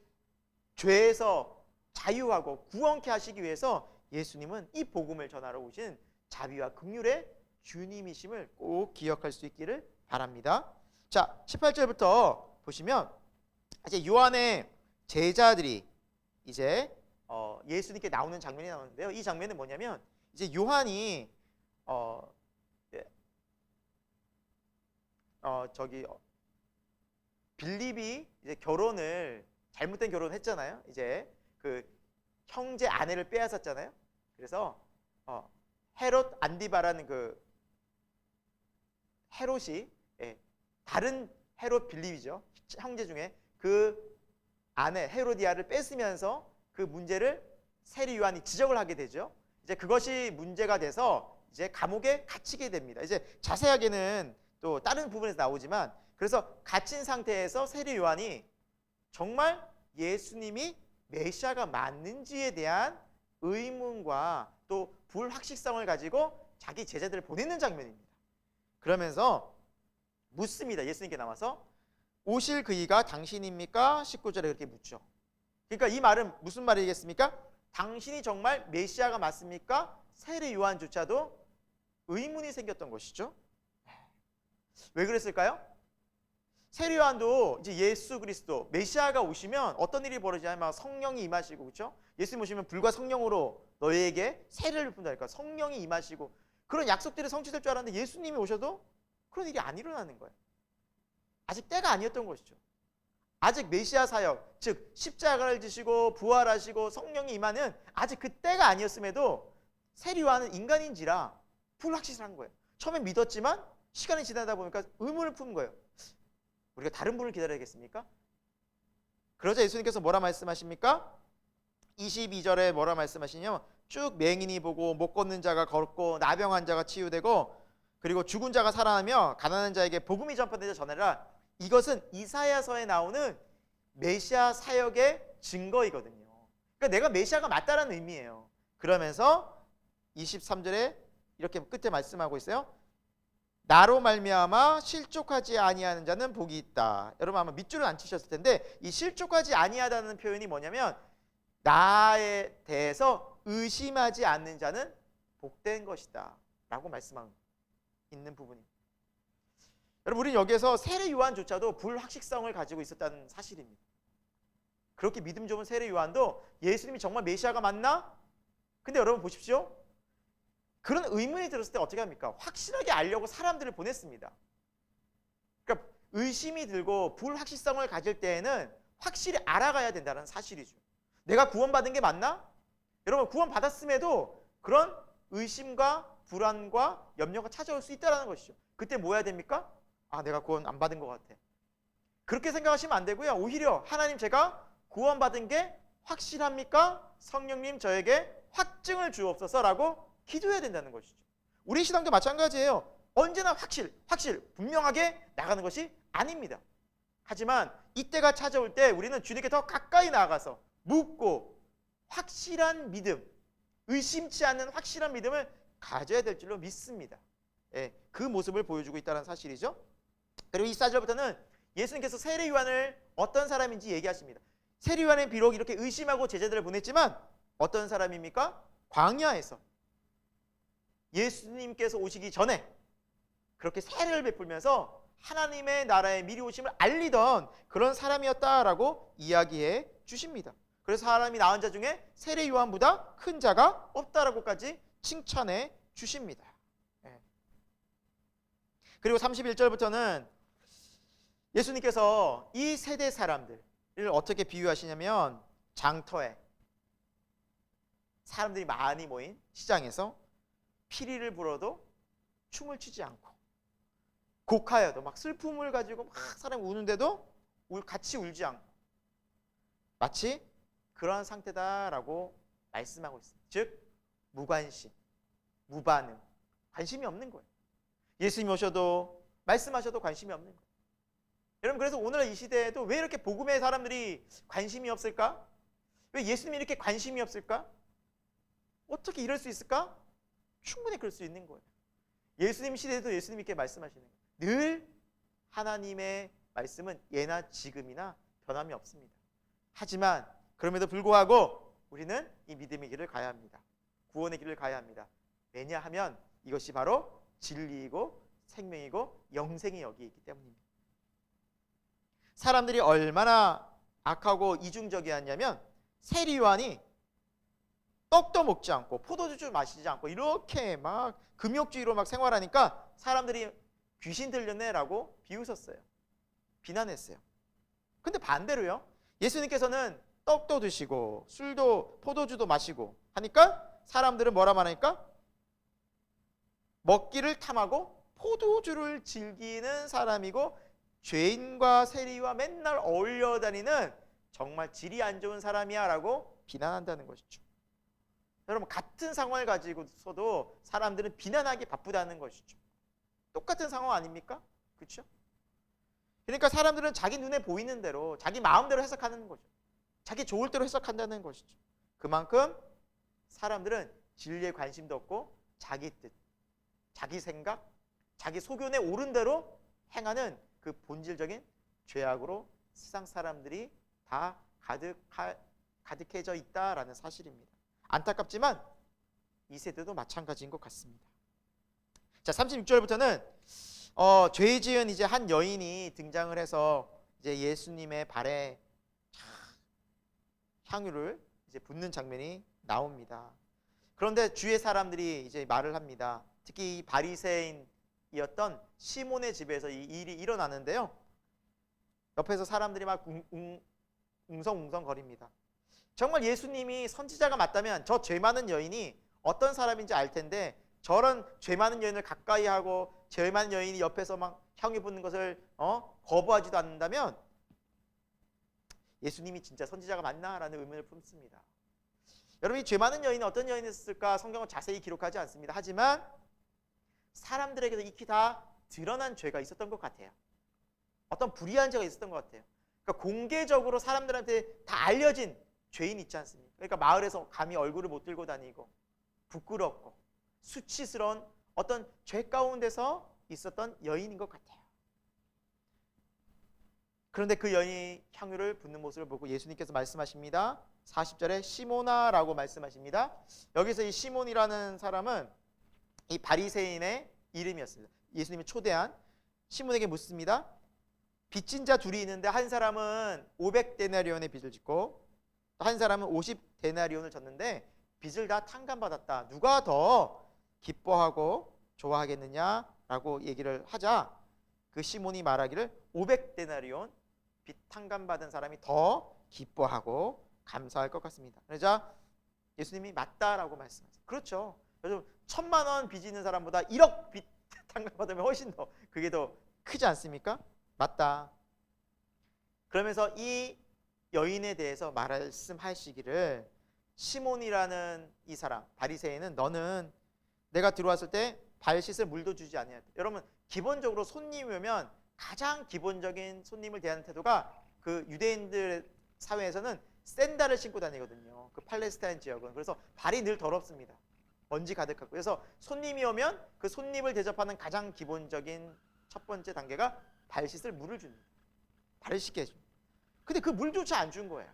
죄에서 자유하고 구원케 하시기 위해서 예수님은 이 복음을 전하러 오신 자비와 긍휼의 주님이심을 꼭 기억할 수 있기를 바랍니다. 자, 18절부터 보시면 이제 요한의 제자들이 이제 예수님께 나오는 장면이 나오는데요. 이 장면은 뭐냐면 이제 요한이 빌립이 이제 잘못된 결혼을 했잖아요. 이제 그 형제 아내를 빼앗았잖아요. 그래서 헤롯 안디바라는 그 헤롯이, 다른 헤롯 빌립이죠. 형제 중에 그 아내 헤로디아를 뺏으면서 그 문제를 세리 요한이 지적을 하게 되죠. 이제 그것이 문제가 돼서 이제 감옥에 갇히게 됩니다. 이제 자세하게는 또 다른 부분에서 나오지만, 그래서 갇힌 상태에서 세리 요한이 정말 예수님이 메시아가 맞는지에 대한 의문과 또 불확실성을 가지고 자기 제자들을 보내는 장면입니다. 그러면서 묻습니다. 예수님께 나와서 오실 그이가 당신입니까? 19절에 그렇게 묻죠. 그러니까 이 말은 무슨 말이겠습니까? 당신이 정말 메시아가 맞습니까? 세례 요한조차도 의문이 생겼던 것이죠. 왜 그랬을까요? 세례 요한도 이제 예수 그리스도 메시아가 오시면 어떤 일이 벌어지냐면 막 성령이 임하시고, 그렇죠? 예수님 오시면 불과 성령으로 너희에게 세례를 푼다니까 성령이 임하시고 그런 약속들이 성취될 줄 알았는데 예수님이 오셔도 그런 일이 안 일어나는 거예요. 아직 때가 아니었던 것이죠. 아직 메시아 사역, 즉 십자가를 지시고 부활하시고 성령이 임하는 아직 그 때가 아니었음에도 세례 요한은 인간인지라 불확실한 거예요. 처음에 믿었지만 시간이 지나다 보니까 의문을 푼 거예요. 우리가 다른 분을 기다려야겠습니까? 그러자 예수님께서 뭐라 말씀하십니까? 22절에 뭐라 말씀하시냐면 쭉 맹인이 보고 못 걷는 자가 걷고 나병한 자가 치유되고 그리고 죽은 자가 살아나며 가난한 자에게 복음이 전파되자 전해라. 이것은 이사야서에 나오는 메시아 사역의 증거이거든요. 그러니까 내가 메시아가 맞다라는 의미예요. 그러면서 23절에 이렇게 끝에 말씀하고 있어요. 나로 말미암아 실족하지 아니하는 자는 복이 있다. 여러분 아마 밑줄을 안 치셨을 텐데 이 실족하지 아니하다는 표현이 뭐냐면 나에 대해서 의심하지 않는 자는 복된 것이다 라고 말씀하고 있는 부분입니다. 여러분 우리는 여기에서 세례 요한조차도 불확실성을 가지고 있었다는 사실입니다. 그렇게 믿음 좋은 세례 요한도 예수님이 정말 메시아가 맞나? 근데 여러분 보십시오. 그런 의문이 들었을 때 어떻게 합니까? 확실하게 알려고 사람들을 보냈습니다. 그러니까 의심이 들고 불확실성을 가질 때에는 확실히 알아가야 된다는 사실이죠. 내가 구원받은 게 맞나? 여러분 구원받았음에도 그런 의심과 불안과 염려가 찾아올 수 있다는 것이죠. 그때 뭐 해야 됩니까? 아, 내가 구원 안 받은 것 같아. 그렇게 생각하시면 안 되고요. 오히려 하나님 제가 구원받은 게 확실합니까? 성령님 저에게 확증을 주옵소서라고 기도해야 된다는 것이죠. 우리 신앙도 마찬가지예요. 언제나 확실, 분명하게 나가는 것이 아닙니다. 하지만 이때가 찾아올 때 우리는 주님께 더 가까이 나아가서 묻고 확실한 믿음, 의심치 않는 확실한 믿음을 가져야 될 줄로 믿습니다. 예, 그 모습을 보여주고 있다는 사실이죠. 그리고 이 4절부터는 예수님께서 세례 요한을 어떤 사람인지 얘기하십니다. 세례 요한은 비록 이렇게 의심하고 제자들을 보냈지만 어떤 사람입니까? 광야에서 예수님께서 오시기 전에 그렇게 세례를 베풀면서 하나님의 나라의 미리 오심을 알리던 그런 사람이었다라고 이야기해 주십니다. 그래서 사람이 낳은 자 중에 세례 요한보다 큰 자가 없다라고까지 칭찬해 주십니다. 그리고 31절부터는 예수님께서 이 세대 사람들을 어떻게 비유하시냐면 장터에 사람들이 많이 모인 시장에서 피리를 불어도 춤을 추지 않고 곡하여도 막 슬픔을 가지고 막 사람이 우는데도 같이 울지 않고 마치 그러한 상태다라고 말씀하고 있습니다. 즉 무관심, 무반응, 관심이 없는 거예요. 예수님 오셔도 말씀하셔도 관심이 없는 거예요. 여러분 그래서 오늘 이 시대에도 왜 이렇게 복음의 사람들이 관심이 없을까? 왜 예수님이 이렇게 관심이 없을까? 어떻게 이럴 수 있을까? 충분히 그럴 수 있는 거예요. 예수님 시대에도 예수님께 말씀하시는 거예요. 늘 하나님의 말씀은 예나 지금이나 변함이 없습니다. 하지만 그럼에도 불구하고 우리는 이 믿음의 길을 가야 합니다. 구원의 길을 가야 합니다. 왜냐하면 이것이 바로 진리이고 생명이고 영생이 여기 있기 때문입니다. 사람들이 얼마나 악하고 이중적이었냐면 세례 요한이 떡도 먹지 않고 포도주 마시지 않고 이렇게 막 금욕주의로 막 생활하니까 사람들이 귀신 들렸네라고 비웃었어요. 비난했어요. 근데 반대로요. 예수님께서는 떡도 드시고 술도 포도주도 마시고 하니까 사람들은 뭐라 말하니까 먹기를 탐하고 포도주를 즐기는 사람이고 죄인과 세리와 맨날 어울려 다니는 정말 질이 안 좋은 사람이야 라고 비난한다는 것이죠. 여러분 같은 상황을 가지고서도 사람들은 비난하기 바쁘다는 것이죠. 똑같은 상황 아닙니까? 그렇죠? 그러니까 사람들은 자기 눈에 보이는 대로 자기 마음대로 해석하는 거죠. 자기 좋을 대로 해석한다는 것이죠. 그만큼 사람들은 진리에 관심도 없고 자기 뜻, 자기 생각, 자기 소견에 옳은 대로 행하는 그 본질적인 죄악으로 세상 사람들이 다 가득해져 있다라는 사실입니다. 안타깝지만 이 세대도 마찬가지인 것 같습니다. 자, 36절부터는 죄 지은 이제 한 여인이 등장을 해서 이제 예수님의 발에 향유를 이제 붓는 장면이 나옵니다. 그런데 주의 사람들이 이제 말을 합니다. 특히 이 바리새인이었던 시몬의 집에서 이 일이 일어나는데요. 옆에서 사람들이 막 웅성웅성거립니다. 정말 예수님이 선지자가 맞다면 저 죄 많은 여인이 어떤 사람인지 알 텐데 저런 죄 많은 여인을 가까이 하고 죄 많은 여인이 옆에서 막 향유 붓는 것을 거부하지도 않는다면 예수님이 진짜 선지자가 맞나라는 의문을 품습니다. 여러분 이 죄 많은 여인은 어떤 여인이었을까 성경은 자세히 기록하지 않습니다. 하지만 사람들에게도 익히 다 드러난 죄가 있었던 것 같아요. 어떤 불의한 죄가 있었던 것 같아요. 그러니까 공개적으로 사람들한테 다 알려진 죄인 있지 않습니까? 그러니까 마을에서 감히 얼굴을 못 들고 다니고 부끄럽고 수치스러운 어떤 죄 가운데서 있었던 여인인 것 같아요. 그런데 그 여인이 향유를 붓는 모습을 보고 예수님께서 말씀하십니다. 40절에 시모나라고 말씀하십니다. 여기서 이 시몬이라는 사람은 이 바리새인의 이름이었습니다. 예수님이 초대한 시몬에게 묻습니다. 빚진 자 둘이 있는데 한 사람은 500데나리온의 빚을 짓고 한 사람은 50데나리온을 졌는데 빚을 다 탕감받았다. 누가 더 기뻐하고 좋아하겠느냐라고 얘기를 하자 그 시몬이 말하기를 500데나리온 빚 탕감받은 사람이 더 기뻐하고 감사할 것 같습니다. 그러자 예수님이 맞다라고 말씀하세요. 그렇죠. 요즘 1000만 원 빚 있는 사람보다 1억 빚 탕감받으면 훨씬 더 그게 더 크지 않습니까? 맞다. 그러면서 이 여인에 대해서 말씀하시기를 시몬이라는 이 사람 바리새인은 너는 내가 들어왔을 때 발 씻을 물도 주지 아니하였다. 여러분 기본적으로 손님이 오면 가장 기본적인 손님을 대하는 태도가 그 유대인들 사회에서는 샌들을 신고 다니거든요. 그 팔레스타인 지역은. 그래서 발이 늘 더럽습니다. 먼지 가득하고. 그래서 손님이 오면 그 손님을 대접하는 가장 기본적인 첫 번째 단계가 발 씻을 물을 줍니다. 발을 씻게 해줍니다. 근데 그 물조차 안 준 거예요.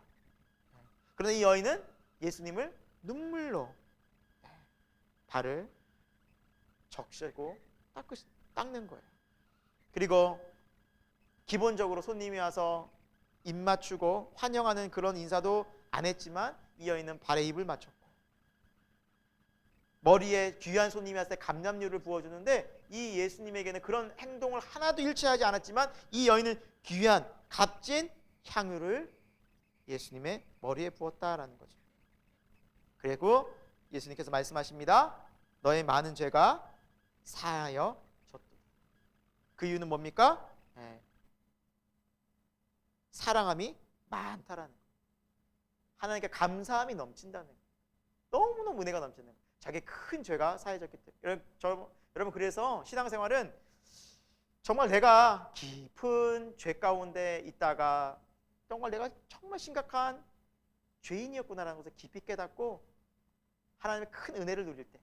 그런데 이 여인은 예수님을 눈물로 발을 적시고 닦는 거예요. 그리고 기본적으로 손님이 와서 입 맞추고 환영하는 그런 인사도 안 했지만 이 여인은 발에 입을 맞췄고, 머리에 귀한 손님이 왔을 때 감람유를 부어주는데 이 예수님에게는 그런 행동을 하나도 일치하지 않았지만 이 여인은 귀한 값진 향유를 예수님의 머리에 부었다라는 거죠. 그리고 예수님께서 말씀하십니다. 너의 많은 죄가 사하여 졌도다. 그 이유는 뭡니까? 사랑함이 많다라는 거예요. 하나님께 감사함이 넘친다는 거예요. 너무너무 은혜가 넘치는 거예요. 자기 큰 죄가 사해졌기 때문에. 여러분 그래서 신앙생활은 정말 내가 깊은 죄 가운데 있다가 정말 내가 정말 심각한 죄인이었구나라는 것을 깊이 깨닫고 하나님의 큰 은혜를 누릴 때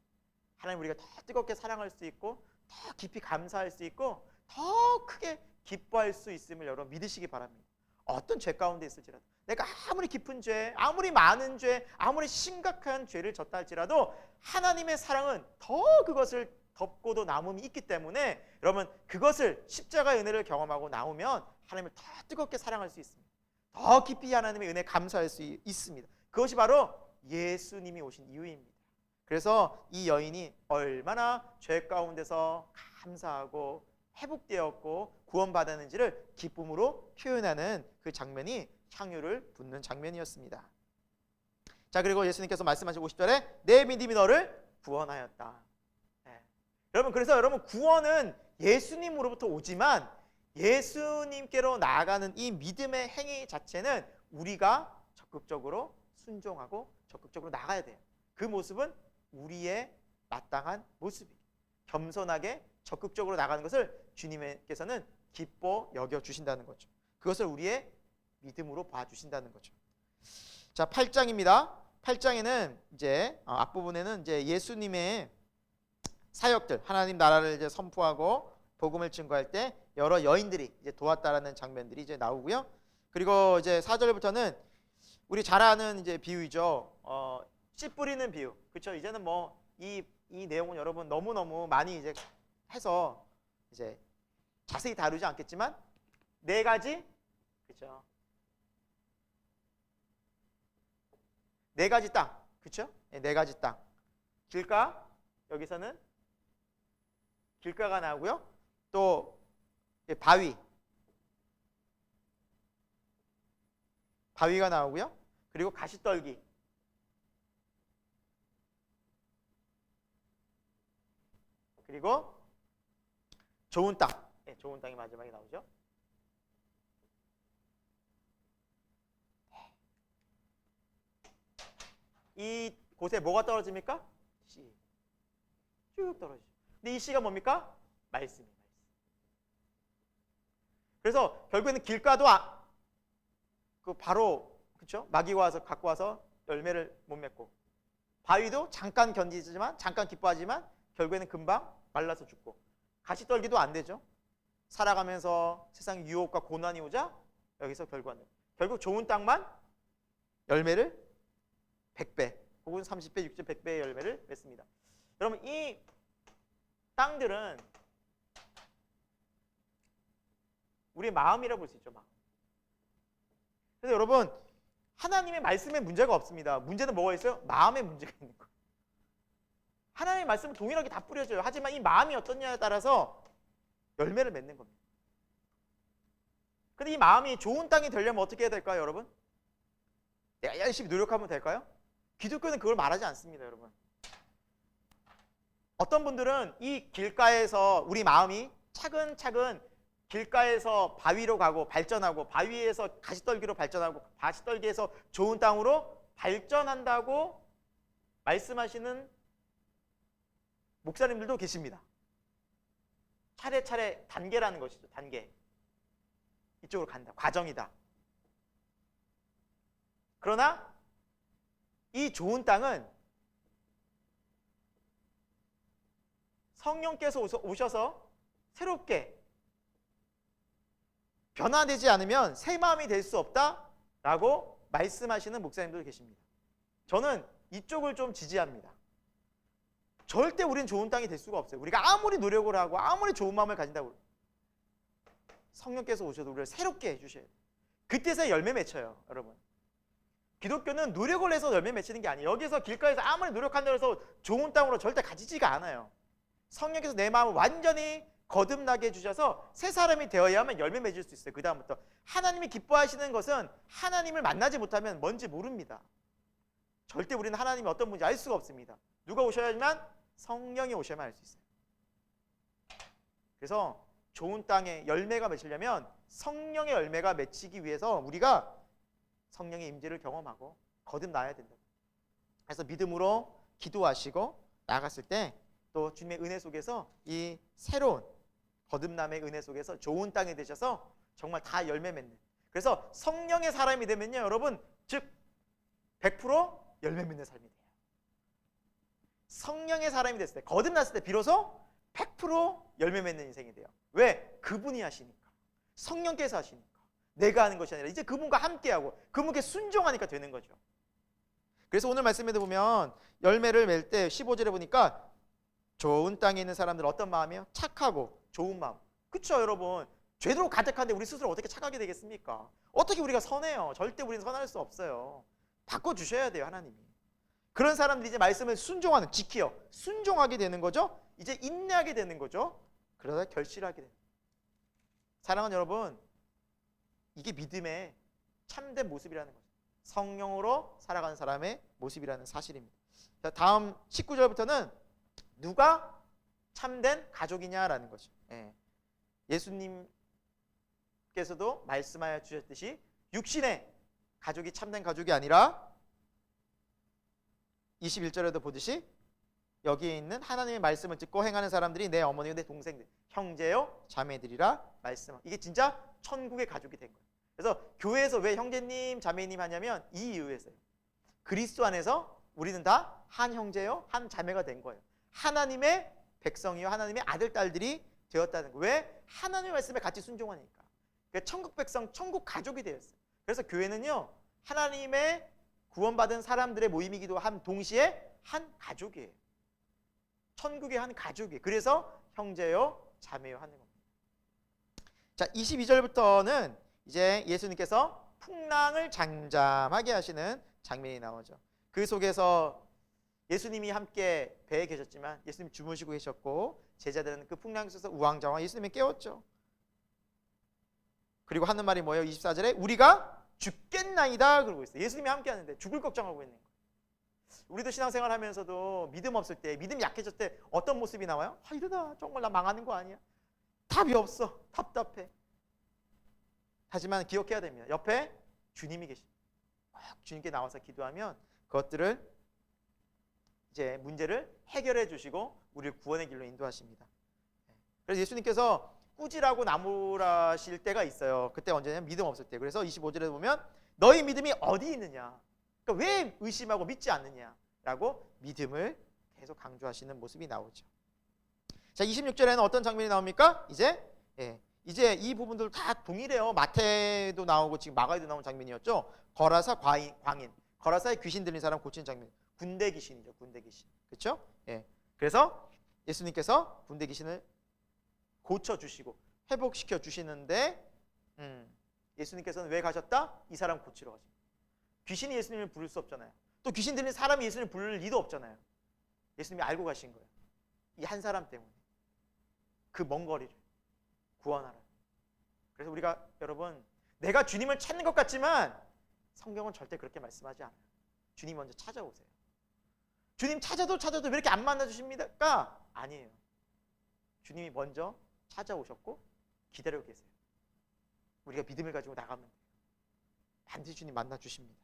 하나님 우리가 더 뜨겁게 사랑할 수 있고 더 깊이 감사할 수 있고 더 크게 기뻐할 수 있음을 여러분 믿으시기 바랍니다. 어떤 죄 가운데 있을지라도 내가 아무리 깊은 죄, 아무리 많은 죄, 아무리 심각한 죄를 졌다 할지라도 하나님의 사랑은 더 그것을 덮고도 남음이 있기 때문에 여러분 그것을 십자가의 은혜를 경험하고 나오면 하나님을 더 뜨겁게 사랑할 수 있습니다. 더 깊이 하나님의 은혜 감사할 수 있습니다. 그것이 바로 예수님이 오신 이유입니다. 그래서 이 여인이 얼마나 죄 가운데서 감사하고 회복되었고 구원받았는지를 기쁨으로 표현하는 그 장면이 향유를 붓는 장면이었습니다. 자, 그리고 예수님께서 말씀하신 50절에 내 믿음이 너를 구원하였다. 여러분 그래서 여러분 구원은 예수님으로부터 오지만 예수님께로 나아가는 이 믿음의 행위 자체는 우리가 적극적으로 순종하고 적극적으로 나가야 돼요. 그 모습은 우리의 마땅한 모습이에요. 겸손하게 적극적으로 나가는 것을 주님께서는 기뻐 여겨주신다는 거죠. 그것을 우리의 믿음으로 봐주신다는 거죠. 자, 8장입니다. 8장에는 이제 앞부분에는 이제 예수님의 사역들, 하나님 나라를 이제 선포하고 복음을 증거할 때 여러 여인들이 이제 도왔다라는 장면들이 이제 나오고요. 그리고 이제 4절부터는 우리 잘 아는 이제 비유이죠. 씨 뿌리는 비유. 그렇죠? 이제는 뭐 이 내용은 여러분 너무너무 많이 이제 해서 이제 자세히 다루지 않겠지만 네 가지, 그렇죠? 네 가지 땅, 그렇죠? 네 가지 땅. 길가, 여기서는 길가가 나오고요. 또 바위가 나오고요. 그리고 가시떨기. 그리고 좋은 땅. 네, 좋은 땅이 마지막에 나오죠. 이 곳에 뭐가 떨어집니까? 씨. 쭉 떨어지죠. 근데 이 씨가 뭡니까? 말씀입니다. 그래서 결국에는 길가도 그 바로 그렇죠? 마귀가 와서 갖고 와서 열매를 못 맺고, 바위도 잠깐 견디지만 잠깐 기뻐하지만 결국에는 금방 말라서 죽고, 가시떨기도 안 되죠. 살아가면서 세상 유혹과 고난이 오자 여기서 결국 안 돼요. 결국 좋은 땅만 열매를 100배 혹은 30배, 60배, 100배의 열매를 맺습니다. 여러분 이 땅들은 우리의 마음이라 볼 수 있죠. 마음. 그래서 여러분 하나님의 말씀에 문제가 없습니다. 문제는 뭐가 있어요? 마음에 문제가 있는 거예요. 하나님의 말씀은 동일하게 다 뿌려져요. 하지만 이 마음이 어떠냐에 따라서 열매를 맺는 겁니다. 근데 이 마음이 좋은 땅이 되려면 어떻게 해야 될까요, 여러분? 내가 열심히 노력하면 될까요? 기독교는 그걸 말하지 않습니다, 여러분. 어떤 분들은 이 길가에서 우리 마음이 차근차근 길가에서 바위로 가고 발전하고, 바위에서 가시떨기로 발전하고, 가시떨기에서 좋은 땅으로 발전한다고 말씀하시는 목사님들도 계십니다. 차례차례 단계라는 것이죠. 단계. 이쪽으로 간다. 과정이다. 그러나 이 좋은 땅은 성령께서 오셔서 새롭게 변화되지 않으면 새 마음이 될 수 없다라고 말씀하시는 목사님들 계십니다. 저는 이쪽을 좀 지지합니다. 절대 우리는 좋은 땅이 될 수가 없어요. 우리가 아무리 노력을 하고 아무리 좋은 마음을 가진다고 성령께서 오셔도 우리를 새롭게 해주셔야 돼요. 그때서야 열매 맺혀요, 여러분. 기독교는 노력을 해서 열매 맺히는 게 아니에요. 여기서 길가에서 아무리 노력한다고 해서 좋은 땅으로 절대 가지지가 않아요. 성령께서 내 마음을 완전히 거듭나게 해주셔서 새 사람이 되어야만 열매 맺을 수 있어요. 그 다음부터 하나님이 기뻐하시는 것은 하나님을 만나지 못하면 뭔지 모릅니다. 절대 우리는 하나님이 어떤 분인지 알 수가 없습니다. 누가 오셔야지만 성령이 오셔야만 알 수 있어요. 그래서 좋은 땅에 열매가 맺히려면 성령의 열매가 맺히기 위해서 우리가 성령의 임재를 경험하고 거듭나야 된다. 그래서 믿음으로 기도하시고 나아갔을 때 또 주님의 은혜 속에서 이 새로운 거듭남의 은혜 속에서 좋은 땅이 되셔서 정말 다 열매 맺는. 그래서 성령의 사람이 되면요, 여러분, 즉 100% 열매 맺는 삶이 돼요. 성령의 사람이 됐을 때, 거듭났을 때 비로소 100% 열매 맺는 인생이 돼요. 왜? 그분이 하시니까. 성령께서 하시니까. 내가 하는 것이 아니라 이제 그분과 함께하고 그분께 순종하니까 되는 거죠. 그래서 오늘 말씀에도 보면 열매를 맺을 때 15절에 보니까 좋은 땅에 있는 사람들은 어떤 마음이에요? 착하고 좋은 마음. 그렇죠, 여러분. 죄로 가득한데 우리 스스로 어떻게 착하게 되겠습니까? 어떻게 우리가 선해요? 절대 우리는 선할 수 없어요. 바꿔주셔야 돼요, 하나님이. 그런 사람들이 이제 말씀을 순종하는, 지키어 순종하게 되는 거죠. 이제 인내하게 되는 거죠. 그러다 결실하게 되는 거죠. 사랑하는 여러분, 이게 믿음의 참된 모습이라는 거죠. 성령으로 살아가는 사람의 모습이라는 사실입니다. 자, 다음 19절부터는 누가 참된 가족이냐라는 거죠. 예수님께서도 말씀하여 주셨듯이 육신의 가족이 참된 가족이 아니라 21절에도 보듯이 여기에 있는 하나님의 말씀을 듣고 행하는 사람들이 내 어머니요 내 동생들, 형제요 자매들이라 말씀. 이게 진짜 천국의 가족이 된 거예요. 그래서 교회에서 왜 형제님 자매님 하냐면 이 이유에서요. 그리스도 안에서 우리는 다 한 형제요 한 자매가 된 거예요. 하나님의 백성이요 하나님의 아들 딸들이 되었다는 거예요. 왜? 하나님의 말씀에 같이 순종하니까. 그러니까 천국 백성, 천국 가족이 되었어요. 그래서 교회는요 하나님의 구원받은 사람들의 모임이기도 한 동시에 한 가족이에요. 천국의 한 가족이에요. 그래서 형제요 자매요 하는 겁니다. 자, 22절부터는 이제 예수님께서 풍랑을 잠잠하게 하시는 장면이 나오죠. 그 속에서 예수님이 함께 배에 계셨지만 예수님 주무시고 계셨고 제자들은 그 풍랑 속에서 우왕좌왕 예수님이 깨웠죠. 그리고 하는 말이 뭐예요? 24절에 우리가 죽겠나이다 그러고 있어요. 예수님이 함께 하는데 죽을 걱정하고 있는 거예요. 우리도 신앙생활 하면서도 믿음 없을 때, 믿음 약해졌을 때 어떤 모습이 나와요? 이러다 정말 나 망하는 거 아니야? 답이 없어. 답답해. 하지만 기억해야 됩니다. 옆에 주님이 계십니다. 주님께 나와서 기도하면 그것들을 이제 문제를 해결해 주시고 우리를 구원의 길로 인도하십니다. 그래서 예수님께서 꾸지라고 나무라실 때가 있어요. 그때 언제냐면 믿음 없을 때. 그래서 25절에 보면 너희 믿음이 어디 있느냐? 그러니까 왜 의심하고 믿지 않느냐라고 믿음을 계속 강조하시는 모습이 나오죠. 자, 26절에는 어떤 장면이 나옵니까? 이제 이 부분들 다 동일해요. 마태도 나오고 지금 마가에도 나온 장면이었죠. 거라사 광인, 거라사에 귀신 들린 사람 고치는 장면. 군대 귀신이죠. 군대 귀신. 그렇죠? 그래서 예수님께서 군대 귀신을 고쳐 주시고 회복시켜 주시는데 예수님께서는 왜 가셨다? 이 사람 고치러 가십니다. 귀신이 예수님을 부를 수 없잖아요. 또 귀신 들린 사람이 예수님을 부를 리도 없잖아요. 예수님이 알고 가신 거예요. 이 한 사람 때문에 그 먼 거리를 구원하라. 그래서 우리가 여러분 내가 주님을 찾는 것 같지만 성경은 절대 그렇게 말씀하지 않아요. 주님 먼저 찾아오세요. 주님 찾아도 왜 이렇게 안 만나주십니까? 아니에요. 주님이 먼저 찾아오셨고 기다리고 계세요. 우리가 믿음을 가지고 나가면 돼요. 반드시 주님 만나주십니다.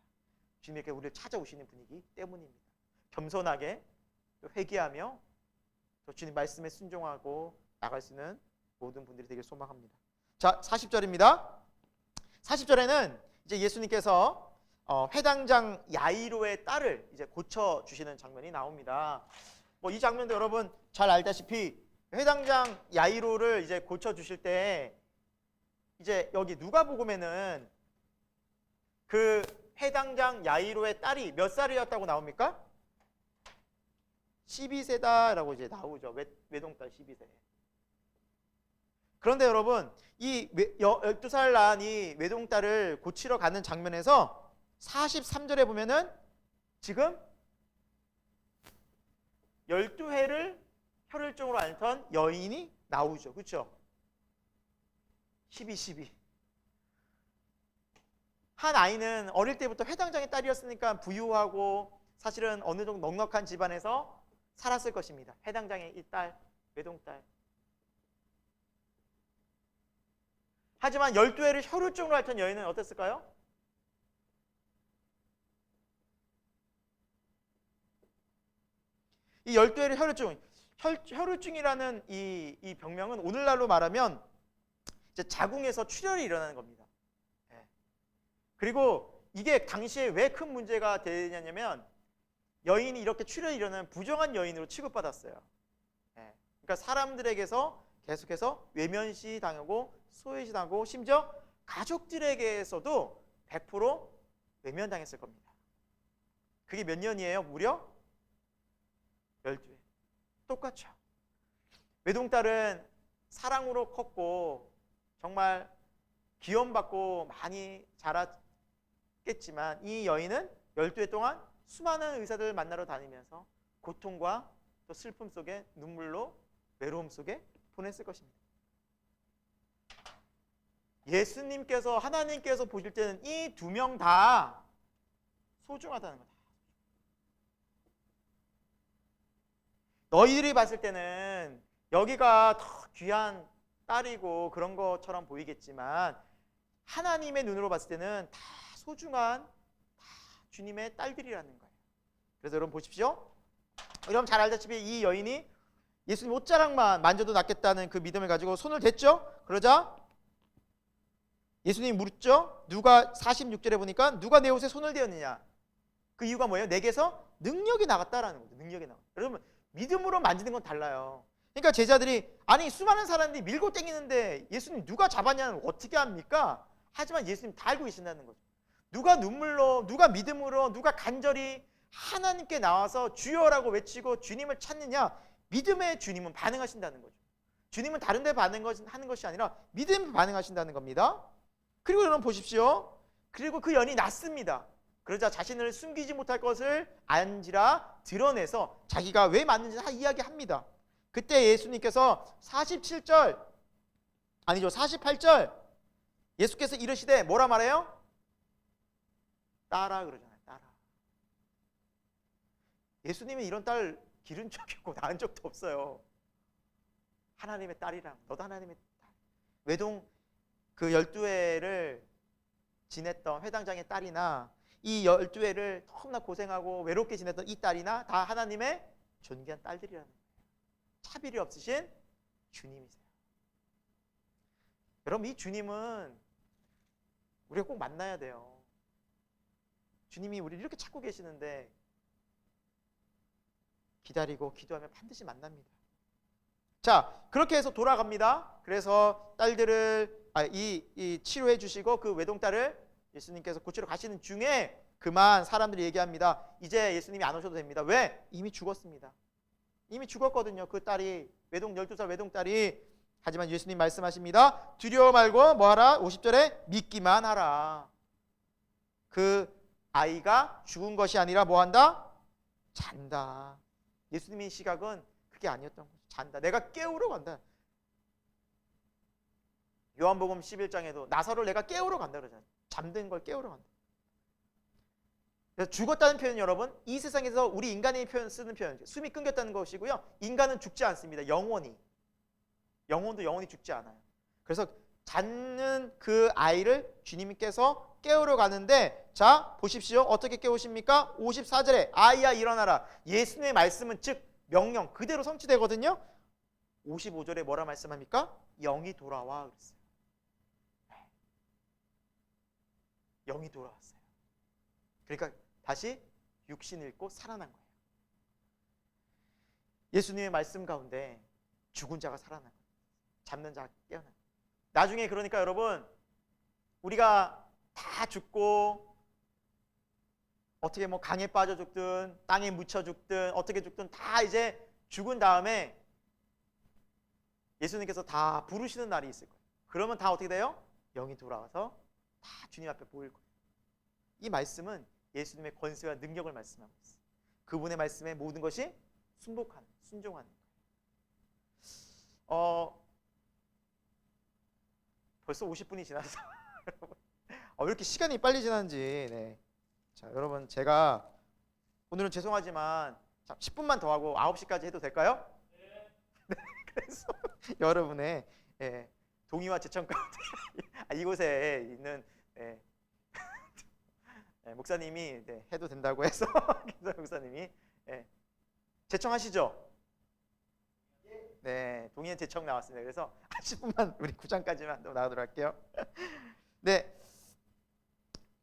주님에게 우리를 찾아오시는 분이기 때문입니다. 겸손하게 회개하며 또 주님 말씀에 순종하고 나갈 수 있는 모든 분들이 되길 소망합니다. 자, 40절입니다. 40절에는 이제 예수님께서 회당장 야이로의 딸을 이제 고쳐 주시는 장면이 나옵니다. 뭐 이 장면도 여러분 잘 알다시피 회당장 야이로를 이제 고쳐 주실 때 이제 여기 누가복음에는 그 회당장 야이로의 딸이 몇 살이었다고 나옵니까? 12세다라고 이제 나오죠. 외동딸 12세. 그런데 여러분 이 12살 난 이 외동딸을 고치러 가는 장면에서 43절에 보면은 지금 12회를 혈혈증으로 앓던 여인이 나오죠. 그렇죠? 12. 한 아이는 어릴 때부터 회당장의 딸이었으니까 부유하고 사실은 어느 정도 넉넉한 집안에서 살았을 것입니다. 회당장의 이 딸, 외동딸. 하지만 12회를 혈혈증으로 앓던 여인은 어땠을까요? 이 12회를 혈혈증이라는 이 병명은 오늘날로 말하면 이제 자궁에서 출혈이 일어나는 겁니다. 그리고 이게 당시에 왜 큰 문제가 되냐면 여인이 이렇게 출혈이 일어나는 부정한 여인으로 취급받았어요. 그러니까 사람들에게서 계속해서 외면시 당하고 소외시 당하고 심지어 가족들에게서도 100% 외면당했을 겁니다. 그게 몇 년이에요? 무려 12회. 똑같죠. 외동딸은 사랑으로 컸고 정말 기원받고 많이 자랐겠지만 이 여인은 12회 동안 수많은 의사들을 만나러 다니면서 고통과 또 슬픔 속에 눈물로 외로움 속에 보냈을 것입니다. 예수님께서 하나님께서 보실 때는 이 두 명 다 소중하다는 거다. 너희들이 봤을 때는 여기가 더 귀한 딸이고 그런 것처럼 보이겠지만 하나님의 눈으로 봤을 때는 다 소중한 다 주님의 딸들이라는 거예요. 그래서 여러분 보십시오. 여러분 잘 알다시피 이 여인이 예수님 옷자락만 만져도 낫겠다는 그 믿음을 가지고 손을 댔죠. 그러자 예수님이 물었죠. 누가 46절에 보니까 누가 내 옷에 손을 대었느냐. 그 이유가 뭐예요? 내게서 능력이 나갔다라는 거죠. 능력이 나갔다. 여러분 믿음으로 만지는 건 달라요. 그러니까 제자들이 아니 수많은 사람들이 밀고 땡기는데 예수님 누가 잡았냐는 어떻게 합니까? 하지만 예수님 다 알고 계신다는 거죠. 누가 눈물로 누가 믿음으로 누가 간절히 하나님께 나와서 주여라고 외치고 주님을 찾느냐. 믿음의 주님은 반응하신다는 거죠. 주님은 다른 데 반응하는 것이 아니라 믿음에 반응하신다는 겁니다. 그리고 여러분 보십시오. 그리고 그 연이 났습니다. 그러자 자신을 숨기지 못할 것을 안지라 드러내서 자기가 왜 맞는지 다 이야기합니다. 그때 예수님께서 48절 예수께서 이르시되 뭐라 말해요? 딸아 그러잖아요. 딸아. 예수님은 이런 딸 기른 적이 없고 낳은 적도 없어요. 하나님의 딸이랑 너도 하나님의 딸. 외동 그 12회를 지냈던 회당장의 딸이나 이 12회를 너무나 고생하고 외롭게 지냈던 이 딸이나 다 하나님의 존귀한 딸들이라는 거예요. 차별이 없으신 주님이세요. 여러분 이 주님은 우리가 꼭 만나야 돼요. 주님이 우리를 이렇게 찾고 계시는데 기다리고 기도하면 반드시 만납니다. 자, 그렇게 해서 돌아갑니다. 그래서 딸들을 이 치료해 주시고 그 외동딸을 예수님께서 고치러 가시는 중에 그만 사람들이 얘기합니다. 이제 예수님이 안 오셔도 됩니다. 왜? 이미 죽었습니다. 이미 죽었거든요. 그 딸이 12살 외동딸이. 하지만 예수님 말씀하십니다. 두려워 말고 뭐하라? 50절에 믿기만 하라. 그 아이가 죽은 것이 아니라 뭐한다? 잔다. 예수님의 시각은 그게 아니었던 거죠. 잔다. 내가 깨우러 간다. 요한복음 11장에도 나사로를 내가 깨우러 간다 그러잖아요. 잠든 걸 깨우러 간다. 그래서 죽었다는 표현은 여러분 이 세상에서 우리 인간이 쓰는 표현 숨이 끊겼다는 것이고요. 인간은 죽지 않습니다. 영혼도 영원히 죽지 않아요. 그래서 자는 그 아이를 주님께서 깨우러 가는데 자 보십시오. 어떻게 깨우십니까? 54절에 아이야 일어나라. 예수님의 말씀은 즉 명령 그대로 성취되거든요. 55절에 뭐라 말씀합니까? 영이 돌아와 그랬어요. 영이 돌아왔어요. 그러니까 다시 육신을 잃고 살아난 거예요. 예수님의 말씀 가운데 죽은 자가 살아난 거예요. 잠든 자가 깨어난 거예요. 나중에 그러니까 여러분 우리가 다 죽고 어떻게 뭐 강에 빠져 죽든 땅에 묻혀 죽든 어떻게 죽든 다 이제 죽은 다음에 예수님께서 다 부르시는 날이 있을 거예요. 그러면 다 어떻게 돼요? 영이 돌아와서 다 주님 앞에 보일 거예요. 이 말씀은 예수님의 권세와 능력을 말씀하고 있어요. 그분의 말씀에 모든 것이 순종하는 거예요. 벌써 50분이 지났어. 왜 이렇게 시간이 빨리 지나는지. 네. 자, 여러분 제가 오늘은 죄송하지만 10분만 더 하고 9시까지 해도 될까요? 네. 그래서 여러분의 동의와 제청 가운데 이곳에 있는 목사님이 해도 된다고 해서 김선 목사님이 제청하시죠? 네, 동의의 제청 나왔습니다. 그래서 10분만 우리 9장까지만 또 나가도록 할게요. 네,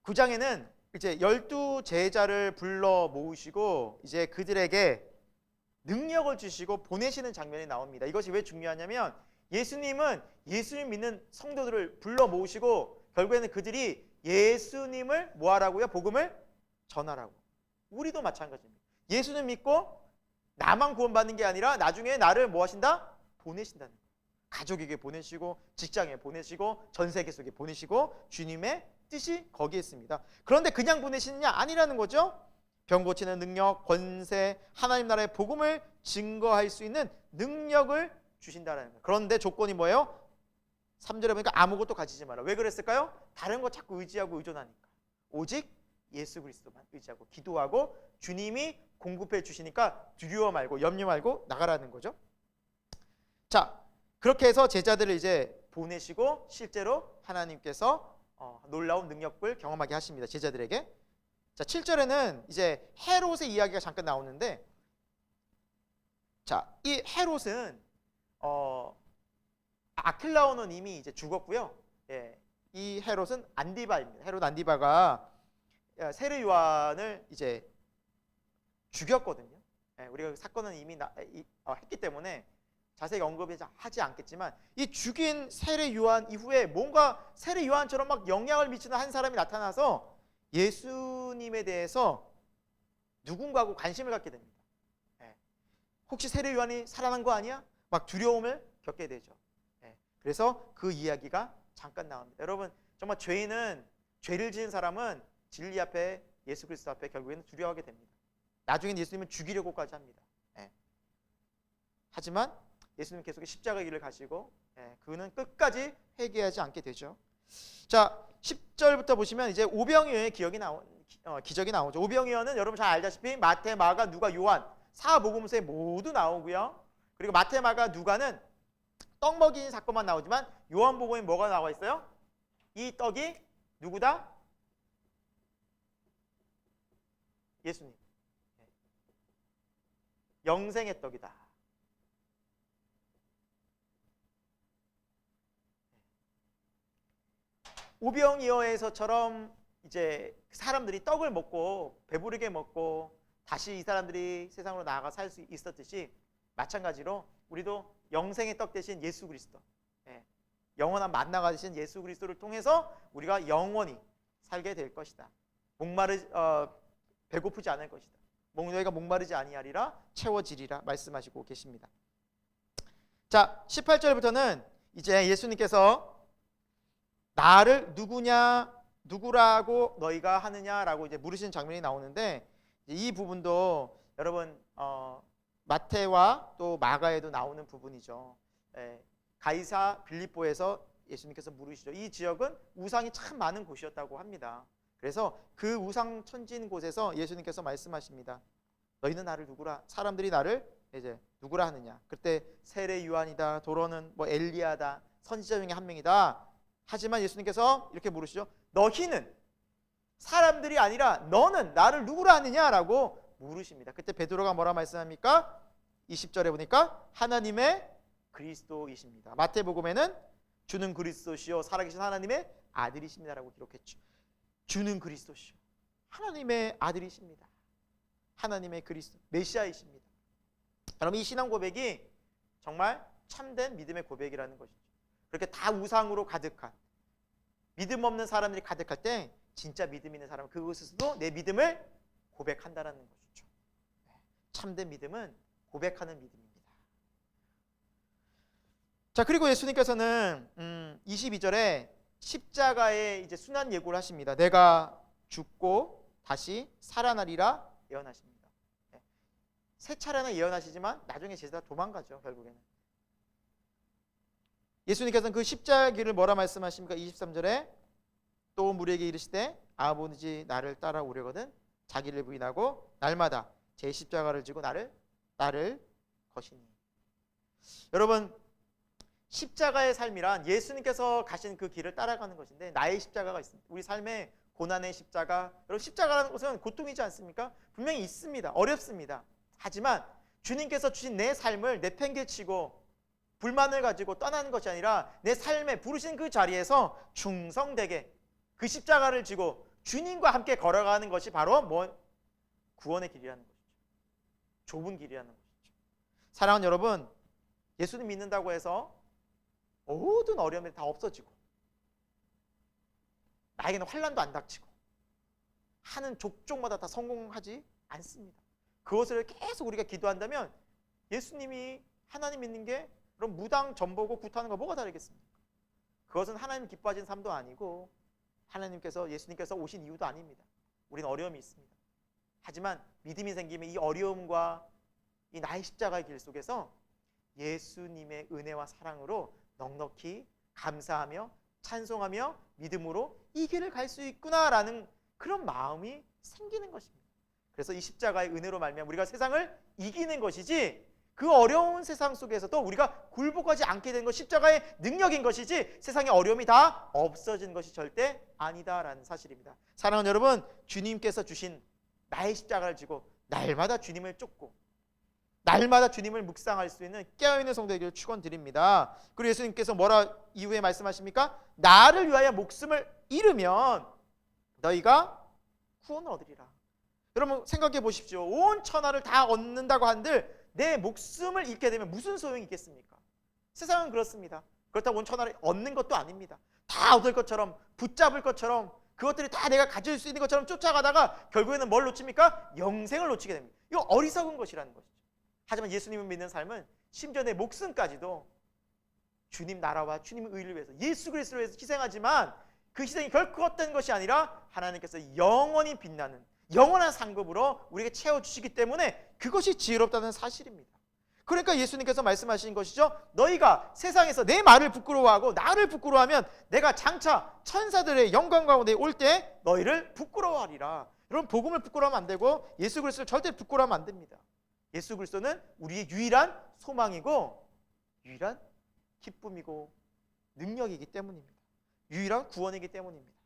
9장에는 이제 12제자를 불러 모으시고 이제 그들에게 능력을 주시고 보내시는 장면이 나옵니다. 이것이 왜 중요하냐면 예수님은 예수님 믿는 성도들을 불러 모으시고 결국에는 그들이 예수님을 뭐 하라고요? 복음을 전하라고. 우리도 마찬가지입니다. 예수님 믿고 나만 구원받는 게 아니라 나중에 나를 뭐 하신다? 보내신다는 거예요. 가족에게 보내시고 직장에 보내시고 전 세계 속에 보내시고 주님의 뜻이 거기에 있습니다. 그런데 그냥 보내시느냐? 아니라는 거죠. 병 고치는 능력, 권세, 하나님 나라의 복음을 증거할 수 있는 능력을 주신다는 거예요. 그런데 조건이 뭐예요? 3절에 보니까 아무것도 가지지 마라. 왜 그랬을까요? 다른 거 자꾸 의지하고 의존하니까. 오직 예수 그리스도만 의지하고 기도하고 주님이 공급해 주시니까 두려워 말고 염려 말고 나가라는 거죠. 자, 그렇게 해서 제자들을 이제 보내시고 실제로 하나님께서 놀라운 능력을 경험하게 하십니다. 제자들에게. 자, 7절에는 이제 헤롯의 이야기가 잠깐 나오는데, 자, 이 헤롯은 아킬라오는 이미 이제 죽었고요. 이 헤롯은 안디바입니다. 헤롯 안디바가 세례 요한을 이제 죽였거든요. 우리가 그 사건은 이미 했기 때문에 자세히 언급하지 않겠지만 이 죽인 세례 요한 이후에 뭔가 세례 요한처럼 막 영향을 미치는 한 사람이 나타나서 예수님에 대해서 누군가하고 관심을 갖게 됩니다. 혹시 세례 요한이 살아난 거 아니야? 막 두려움을 겪게 되죠. 그래서 그 이야기가 잠깐 나옵니다. 여러분 정말 죄를 지은 사람은 진리 앞에 예수 그리스도 앞에 결국에는 두려워하게 됩니다. 나중엔 예수님은 죽이려고까지 합니다. 하지만 예수님 계속 십자가 길을 가시고 그는 끝까지 회개하지 않게 되죠. 자, 10절부터 보시면 이제 오병이어의 기적이 나오죠. 오병이어는 여러분 잘 알다시피 마태, 마가, 누가, 요한 사복음서에 모두 나오고요. 그리고 마태, 마가, 누가는 떡 먹이는 사건만 나오지만 요한복음에 뭐가 나와 있어요? 이 떡이 누구다? 예수님. 영생의 떡이다. 오병이어에서처럼 이제 사람들이 떡을 먹고 배부르게 먹고 다시 이 사람들이 세상으로 나아가 살 수 있었듯이 마찬가지로 우리도 영생의 떡 대신 예수 그리스도, 영원한 만나가 되신 예수 그리스도를 통해서 우리가 영원히 살게 될 것이다. 배고프지 않을 것이다. 너희가 목마르지 아니하리라 채워지리라 말씀하시고 계십니다. 자, 18절부터는 이제 예수님께서 나를 누구라고 너희가 하느냐라고 이제 물으시는 장면이 나오는데 이 부분도 여러분 마태와 또 마가에도 나오는 부분이죠. 가이사 빌립보에서 예수님께서 물으시죠. 이 지역은 우상이 참 많은 곳이었다고 합니다. 그래서 그 우상 천지인 곳에서 예수님께서 말씀하십니다. 너희는 나를 누구라? 사람들이 나를 이제 누구라 하느냐? 그때 세례 요한이다, 도로는 뭐 엘리야다, 선지자 중에 한 명이다. 하지만 예수님께서 이렇게 물으시죠. 너희는 사람들이 아니라 너는 나를 누구라 하느냐라고 물으십니다. 그때 베드로가 뭐라 말씀합니까? 20절에 보니까 하나님의 그리스도이십니다. 마태복음에는 주는 그리스도시요 살아계신 하나님의 아들이십니다라고 기록했죠. 주는 그리스도시요 하나님의 아들이십니다. 하나님의 그리스도 메시아이십니다. 여러분 이 신앙 고백이 정말 참된 믿음의 고백이라는 것이죠. 그렇게 다 우상으로 가득한 믿음 없는 사람들이 가득할 때 진짜 믿음 있는 사람은 그곳에서도 내 믿음을 고백한다라는 것이죠. 참된 믿음은 고백하는 믿음입니다. 자, 그리고 예수님께서는 22절에 십자가의 이제 순환 예고를 하십니다. 내가 죽고 다시 살아나리라 예언하십니다. 세 차례나 예언하시지만 나중에 제자 도망가죠. 결국에는 예수님께서는 그 십자가의 길을 뭐라 말씀하십니까? 23절에 또 무리에게 이르시되 아버지 나를 따라오려거든 자기를 부인하고 날마다 제 십자가를 지고 나를 따를 것이니. 여러분 십자가의 삶이란 예수님께서 가신 그 길을 따라가는 것인데 나의 십자가가 있습니다. 우리 삶의 고난의 십자가, 여러분 십자가라는 것은 고통이지 않습니까? 분명히 있습니다. 어렵습니다. 하지만 주님께서 주신 내 삶을 내팽개치고 불만을 가지고 떠나는 것이 아니라 내 삶에 부르신 그 자리에서 충성되게 그 십자가를 지고 주님과 함께 걸어가는 것이 바로 구원의 길이라는 것이죠. 좁은 길이라는 것이죠. 사랑하는 여러분, 예수님 믿는다고 해서 모든 어려움이 다 없어지고 나에게는 환난도 안 닥치고 하는 족족마다 다 성공하지 않습니다. 그것을 계속 우리가 기도한다면 예수님이 하나님 믿는 게 그럼 무당 전보고 굿하는 거 뭐가 다르겠습니까? 그것은 하나님 기뻐하시는 삶도 아니고 예수님께서 오신 이유도 아닙니다. 우리는 어려움이 있습니다. 하지만 믿음이 생기면 이 어려움과 이 나의 십자가의 길 속에서 예수님의 은혜와 사랑으로 넉넉히 감사하며 찬송하며 믿음으로 이 길을 갈 수 있구나라는 그런 마음이 생기는 것입니다. 그래서 이 십자가의 은혜로 말미암아 우리가 세상을 이기는 것이지 그 어려운 세상 속에서도 우리가 굴복하지 않게 되는 것 십자가의 능력인 것이지 세상의 어려움이 다 없어지는 것이 절대 아니다라는 사실입니다. 사랑하는 여러분, 주님께서 주신 나의 십자가를 지고 날마다 주님을 쫓고 날마다 주님을 묵상할 수 있는 깨어있는 성도에게 축원드립니다. 그리고 예수님께서 뭐라 이후에 말씀하십니까? 나를 위하여 목숨을 잃으면 너희가 구원을 얻으리라. 여러분 생각해 보십시오. 온 천하를 다 얻는다고 한들 내 목숨을 잃게 되면 무슨 소용이 있겠습니까? 세상은 그렇습니다. 그렇다고 온 천하를 얻는 것도 아닙니다. 다 얻을 것처럼 붙잡을 것처럼 그것들이 다 내가 가질 수 있는 것처럼 쫓아가다가 결국에는 뭘 놓칩니까? 영생을 놓치게 됩니다. 이거 어리석은 것이라는 것이죠. 하지만 예수님을 믿는 삶은 심지어 내 목숨까지도 주님 나라와 주님의 의를 위해서 예수 그리스도를 위해서 희생하지만 그 희생이 결코 헛된 것이 아니라 하나님께서 영원히 빛나는 영원한 상급으로 우리에게 채워주시기 때문에 그것이 지혜롭다는 사실입니다. 그러니까 예수님께서 말씀하신 것이죠. 너희가 세상에서 내 말을 부끄러워하고 나를 부끄러워하면 내가 장차 천사들의 영광 가운데 올 때 너희를 부끄러워하리라. 여러분 복음을 부끄러워하면 안 되고 예수 그리스도를 절대 부끄러워하면 안 됩니다. 예수 그리스도는 우리의 유일한 소망이고 유일한 기쁨이고 능력이기 때문입니다. 유일한 구원이기 때문입니다.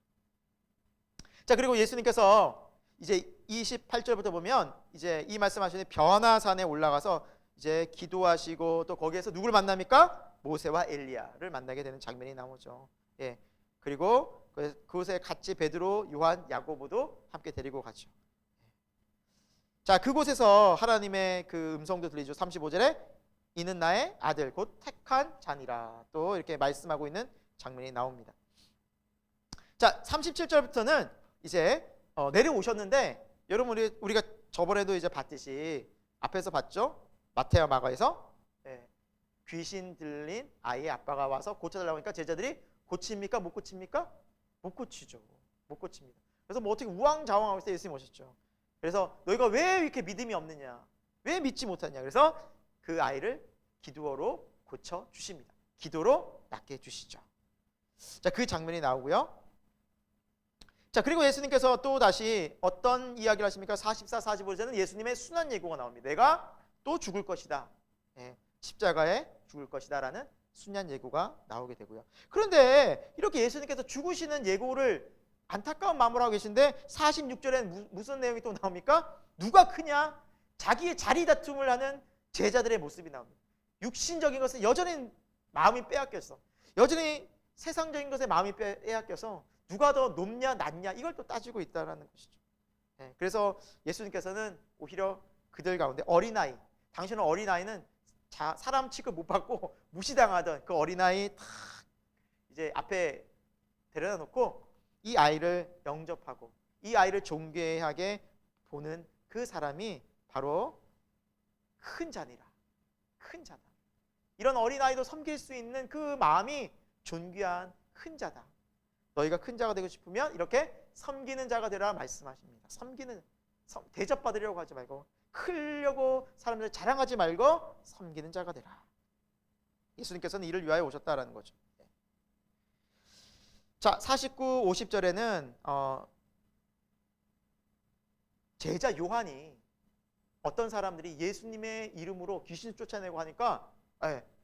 자, 그리고 예수님께서 이제 28절부터 보면 이제 이 말씀하시는 변화산에 올라가서 이제 기도하시고 또 거기에서 누구를 만납니까? 모세와 엘리야를 만나게 되는 장면이 나오죠. 예. 그리고 그곳에 같이 베드로, 요한, 야고보도 함께 데리고 가죠. 자, 그곳에서 하나님의 그 음성도 들리죠. 35절에 이는 나의 아들 곧 택한 자니라 또 이렇게 말씀하고 있는 장면이 나옵니다. 자, 37절부터는 이제 내려오셨는데 여러분 우리가 저번에도 이제 봤듯이 앞에서 봤죠. 마태와 마가에서 귀신 들린 아이의 아빠가 와서 고쳐달라고 하니까 제자들이 고칩니까? 못 고칩니까? 못 고치죠. 못 고칩니다. 그래서 뭐 어떻게 우왕좌왕하고 있을 때 예수님 오셨죠. 그래서 너희가 왜 이렇게 믿음이 없느냐? 왜 믿지 못하냐? 그래서 그 아이를 기도로 고쳐 주십니다. 기도로 낫게 해주시죠. 자, 그 장면이 나오고요. 자, 그리고 예수님께서 또 다시 어떤 이야기를 하십니까? 44, 45절에는 예수님의 순환 예고가 나옵니다. 내가 또 죽을 것이다. 십자가에 죽을 것이다 라는 순환 예고가 나오게 되고요. 그런데 이렇게 예수님께서 죽으시는 예고를 안타까운 마음으로 하고 계신데 46절에는 무슨 내용이 또 나옵니까? 누가 크냐? 자기의 자리 다툼을 하는 제자들의 모습이 나옵니다. 육신적인 것은 여전히 마음이 빼앗겼어. 여전히 세상적인 것에 마음이 빼앗겨서 누가 더 높냐 낮냐 이걸 또 따지고 있다는 것이죠. 예, 그래서 예수님께서는 오히려 그들 가운데 어린아이, 당신은 어린아이는 사람 취급 못 받고 무시당하던 그 어린아이 탁 이제 앞에 데려다 놓고 이 아이를 영접하고 이 아이를 존귀하게 보는 그 사람이 바로 큰 자니라. 큰 자다. 이런 어린아이도 섬길 수 있는 그 마음이 존귀한 큰 자다. 너희가 큰 자가 되고 싶으면 이렇게 섬기는 자가 되라 말씀하십니다. 대접받으려고 하지 말고, 크려고 사람들 자랑하지 말고 섬기는 자가 되라. 예수님께서는 이를 위하여 오셨다라는 거죠. 자, 49, 50절에는 제자 요한이 어떤 사람들이 예수님의 이름으로 귀신을 쫓아내고 하니까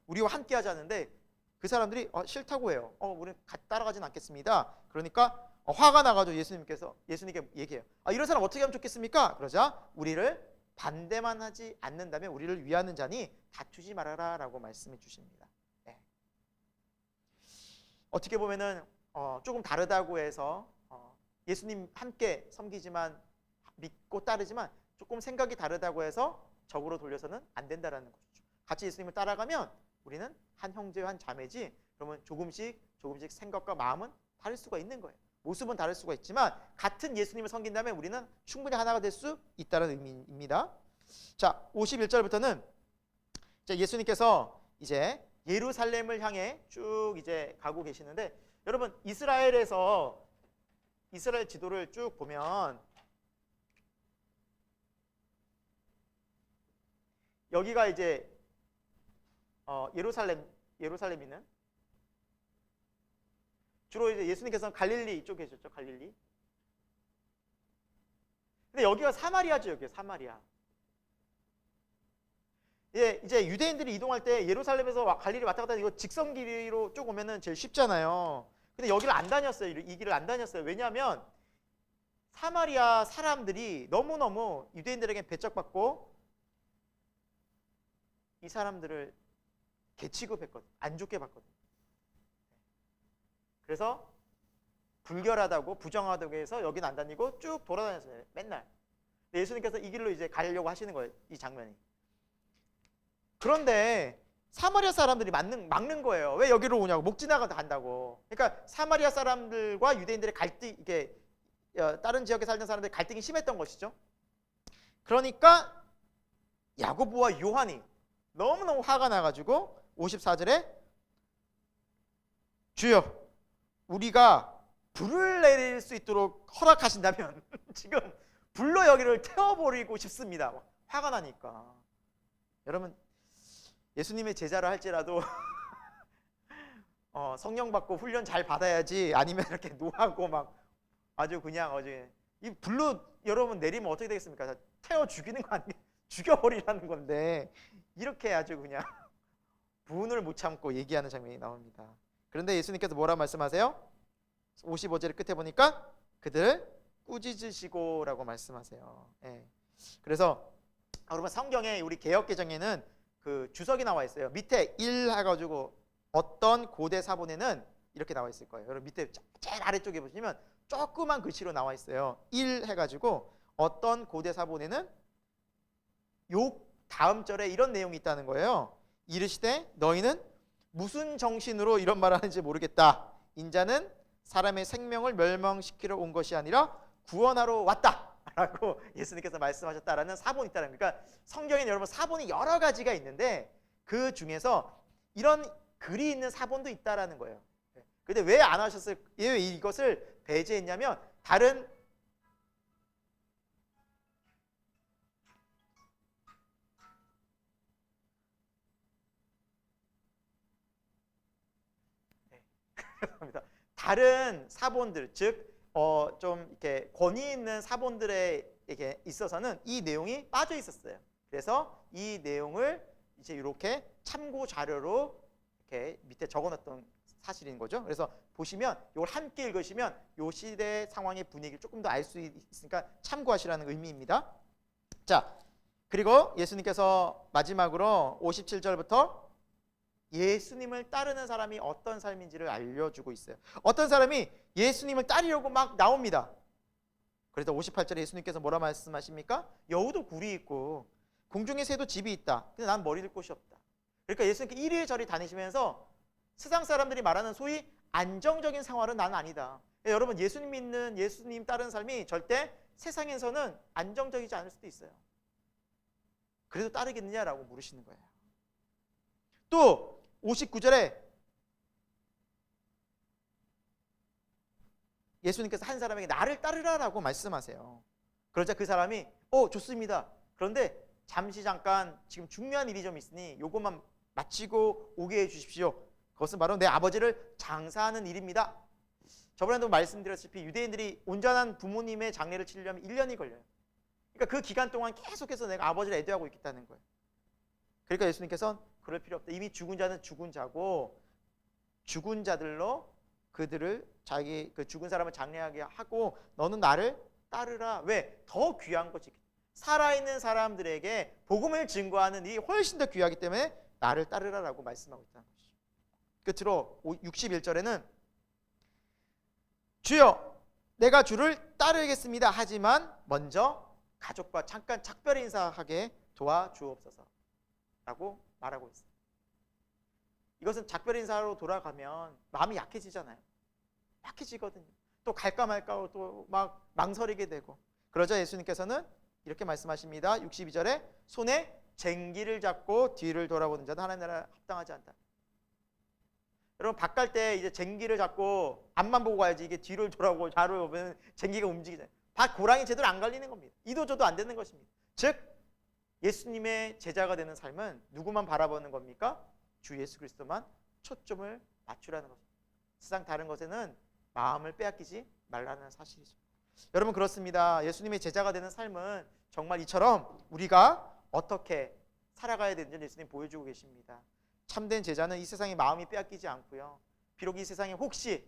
우리와 함께 하자는데 그 사람들이 싫다고 해요. 우리는 따라가진 않겠습니다. 그러니까 화가 나가지고 예수님께 얘기해요. 이런 사람 어떻게 하면 좋겠습니까? 그러자 우리를 반대만 하지 않는다면 우리를 위하는 자니 다투지 말아라 라고 말씀해 주십니다. 어떻게 보면은 조금 다르다고 해서 예수님 함께 섬기지만 믿고 따르지만 조금 생각이 다르다고 해서 적으로 돌려서는 안 된다라는 거죠. 같이 예수님을 따라가면 우리는 한 형제와 한 자매지, 그러면 조금씩 생각과 마음은 다를 수가 있는 거예요. 모습은 다를 수가 있지만 같은 예수님을 섬긴다면 우리는 충분히 하나가 될 수 있다는 의미입니다. 자, 51절부터는 예수님께서 이제 예루살렘을 향해 쭉 이제 가고 계시는데, 여러분 이스라엘 지도를 쭉 보면 여기가 이제 예루살렘이는 주로 이제 예수님께서는 갈릴리 쪽에 계셨죠. 갈릴리. 근데 여기가 사마리아죠. 여기 사마리아. 이제 유대인들이 이동할 때 예루살렘에서 갈릴리 왔다 갔다 이거 직선길로 쭉 오면은 제일 쉽잖아요. 근데 여기를 안 다녔어요. 이 길을 안 다녔어요. 왜냐하면 사마리아 사람들이 너무너무 유대인들에게 배척받고 이 사람들을 개취급했거든. 안 좋게 봤거든. 그래서 불결하다고 부정하다고 해서 여기는 안 다니고 쭉 돌아다녔어요. 맨날. 근데 예수님께서 이 길로 이제 가려고 하시는 거예요. 이 장면이. 그런데 사마리아 사람들이 막는 거예요. 왜 여기로 오냐고. 목 지나가 간다고. 그러니까 사마리아 사람들과 유대인들의 갈등, 이게 다른 지역에 살던 사람들의 갈등이 심했던 것이죠. 그러니까 야고보와 요한이 너무너무 화가 나가지고 54절에 주여 우리가 불을 내릴 수 있도록 허락하신다면 지금 불로 여기를 태워버리고 싶습니다. 화가 나니까. 여러분 예수님의 제자를 할지라도 성령 받고 훈련 잘 받아야지, 아니면 이렇게 노하고 막 아주 그냥 이 불로 여러분 내리면 어떻게 되겠습니까? 태워 죽이는 거 아니에요? 죽여버리라는 건데 이렇게 아주 그냥 분을 못 참고 얘기하는 장면이 나옵니다. 그런데 예수님께서 뭐라 말씀하세요? 55절 끝에 보니까 그들을 꾸짖으시고 라고 말씀하세요. 그래서 여러분 성경에 우리 개역개정에는 그 주석이 나와 있어요. 밑에 1 해가지고 어떤 고대 사본에는 이렇게 나와 있을 거예요. 여러분 밑에 제일 아래쪽에 보시면 조그만 글씨로 나와 있어요. 1 해가지고 어떤 고대 사본에는 요 다음 절에 이런 내용이 있다는 거예요. 이르시되 너희는 무슨 정신으로 이런 말을 하는지 모르겠다. 인자는 사람의 생명을 멸망시키러 온 것이 아니라 구원하러 왔다 라고 예수님께서 말씀하셨다라는 사본이 있다는 거예요. 그러니까 성경에는 여러분 사본이 여러 가지가 있는데 그 중에서 이런 글이 있는 사본도 있다라는 거예요. 근데 왜 안 하셨을, 왜 이것을 배제했냐면 다른 다른 사본들, 즉 좀 이렇게 권위 있는 사본들에게 있어서는 이 내용이 빠져 있었어요. 그래서 이 내용을 이제 이렇게 참고 자료로 이렇게 밑에 적어놨던 사실인 거죠. 그래서 보시면 이걸 함께 읽으시면 이 시대 상황의 분위기를 조금 더 알 수 있으니까 참고하시라는 의미입니다. 자, 그리고 예수님께서 마지막으로 57절부터 예수님을 따르는 사람이 어떤 삶인지를 알려주고 있어요. 어떤 사람이 예수님을 따르려고 막 나옵니다. 그래서 58절에 예수님께서 뭐라 말씀하십니까? 여우도 굴이 있고 공중의 새도 집이 있다. 근데 난 머리 둘 곳이 없다. 그러니까 예수님께 이리저리 다니시면서 세상 사람들이 말하는 소위 안정적인 생활은 난 아니다. 여러분, 예수님 믿는, 예수님 따르는 삶이 절대 세상에서는 안정적이지 않을 수도 있어요. 그래도 따르겠느냐라고 물으시는 거예요. 또 59절에 예수님께서 한 사람에게 나를 따르라라고 말씀하세요. 그러자 그 사람이 좋습니다. 그런데 잠시 잠깐 지금 중요한 일이 좀 있으니 요것만 마치고 오게 해주십시오. 그것은 바로 내 아버지를 장사하는 일입니다. 저번에도 말씀드렸다시피 유대인들이 온전한 부모님의 장례를 치르려면 1년이 걸려요. 그러니까 그 기간 동안 계속해서 내가 아버지를 애도하고 있겠다는 거예요. 그러니까 예수님께서는 그럴 필요 없다. 이미 죽은 자는 죽은 자고 죽은 자들로 그들을 자기 그 죽은 사람을 장례하게 하고 너는 나를 따르라. 왜? 더 귀한 것이 살아있는 사람들에게 복음을 증거하는 일이 훨씬 더 귀하기 때문에 나를 따르라라고 말씀하고 있다는 것이죠. 끝으로 61절에는 주여 내가 주를 따르겠습니다. 하지만 먼저 가족과 잠깐 작별 인사하게 도와주옵소서 라고 말하고 있어요. 이것은 작별 인사로 돌아가면 마음이 약해지잖아요. 약해지거든요. 또 갈까 말까 또 막 망설이게 되고. 그러자 예수님께서는 이렇게 말씀하십니다. 62절에 손에 쟁기를 잡고 뒤를 돌아보는 자는 하나님 나라에 합당하지 않다. 여러분, 밭 갈 때 이제 쟁기를 잡고 앞만 보고 가야지 이게 뒤를 돌아보고 좌를 보면 쟁기가 움직이잖아요. 밭 고랑이 제대로 안 갈리는 겁니다. 이도저도 안 되는 것입니다. 즉 예수님의 제자가 되는 삶은 누구만 바라보는 겁니까? 주 예수 그리스도만 초점을 맞추라는 것입니다. 세상 다른 것에는 마음을 빼앗기지 말라는 사실이죠. 여러분, 그렇습니다. 예수님의 제자가 되는 삶은 정말 이처럼 우리가 어떻게 살아가야 되는지 예수님 보여주고 계십니다. 참된 제자는 이 세상에 마음이 빼앗기지 않고요. 비록 이 세상에 혹시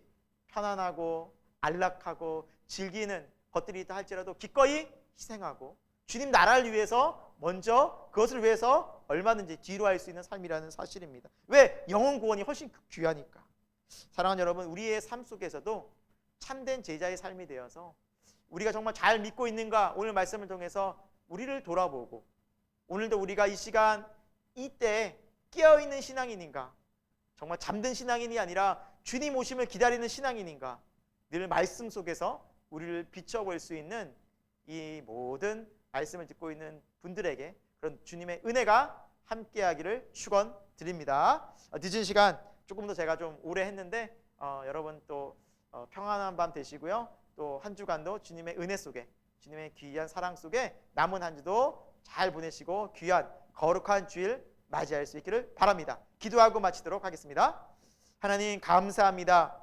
편안하고 안락하고 즐기는 것들이 있다 할지라도 기꺼이 희생하고 주님 나라를 위해서 먼저 그것을 위해서 얼마든지 뒤로 할 수 있는 삶이라는 사실입니다. 왜? 영혼 구원이 훨씬 귀하니까. 사랑하는 여러분, 우리의 삶 속에서도 참된 제자의 삶이 되어서 우리가 정말 잘 믿고 있는가, 오늘 말씀을 통해서 우리를 돌아보고 오늘도 우리가 이 시간 이때 깨어있는 신앙인인가, 정말 잠든 신앙인이 아니라 주님 오심을 기다리는 신앙인인가, 늘 말씀 속에서 우리를 비춰볼 수 있는 이 모든 말씀을 듣고 있는 분들에게 그런 주님의 은혜가 함께하기를 축원드립니다. 늦은 시간 조금 더 제가 좀 오래 했는데 여러분 또 평안한 밤 되시고요. 또 한 주간도 주님의 은혜 속에 주님의 귀한 사랑 속에 남은 한 주도 잘 보내시고 귀한 거룩한 주일 맞이할 수 있기를 바랍니다. 기도하고 마치도록 하겠습니다. 하나님 감사합니다.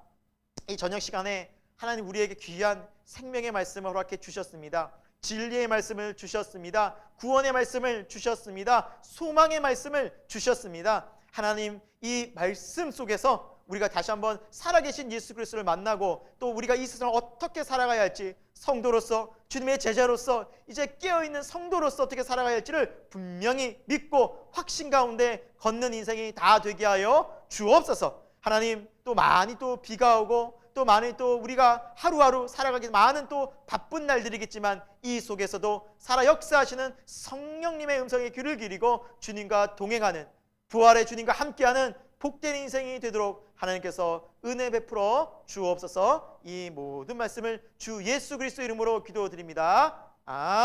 이 저녁 시간에 하나님 우리에게 귀한 생명의 말씀을 허락해 주셨습니다. 진리의 말씀을 주셨습니다. 구원의 말씀을 주셨습니다. 소망의 말씀을 주셨습니다. 하나님, 이 말씀 속에서 우리가 다시 한번 살아계신 예수 그리스도를 만나고 또 우리가 이 세상을 어떻게 살아가야 할지, 성도로서 주님의 제자로서 이제 깨어있는 성도로서 어떻게 살아가야 할지를 분명히 믿고 확신 가운데 걷는 인생이 다 되게 하여 주옵소서. 하나님, 또 많이 또 비가 오고 또 많이 또 우리가 하루하루 살아가기 많은 또 바쁜 날들이겠지만 이 속에서도 살아 역사하시는 성령님의 음성에 귀를 기리고 주님과 동행하는, 부활의 주님과 함께하는 복된 인생이 되도록 하나님께서 은혜 베풀어 주옵소서. 이 모든 말씀을 주 예수 그리스도 이름으로 기도드립니다. 아멘.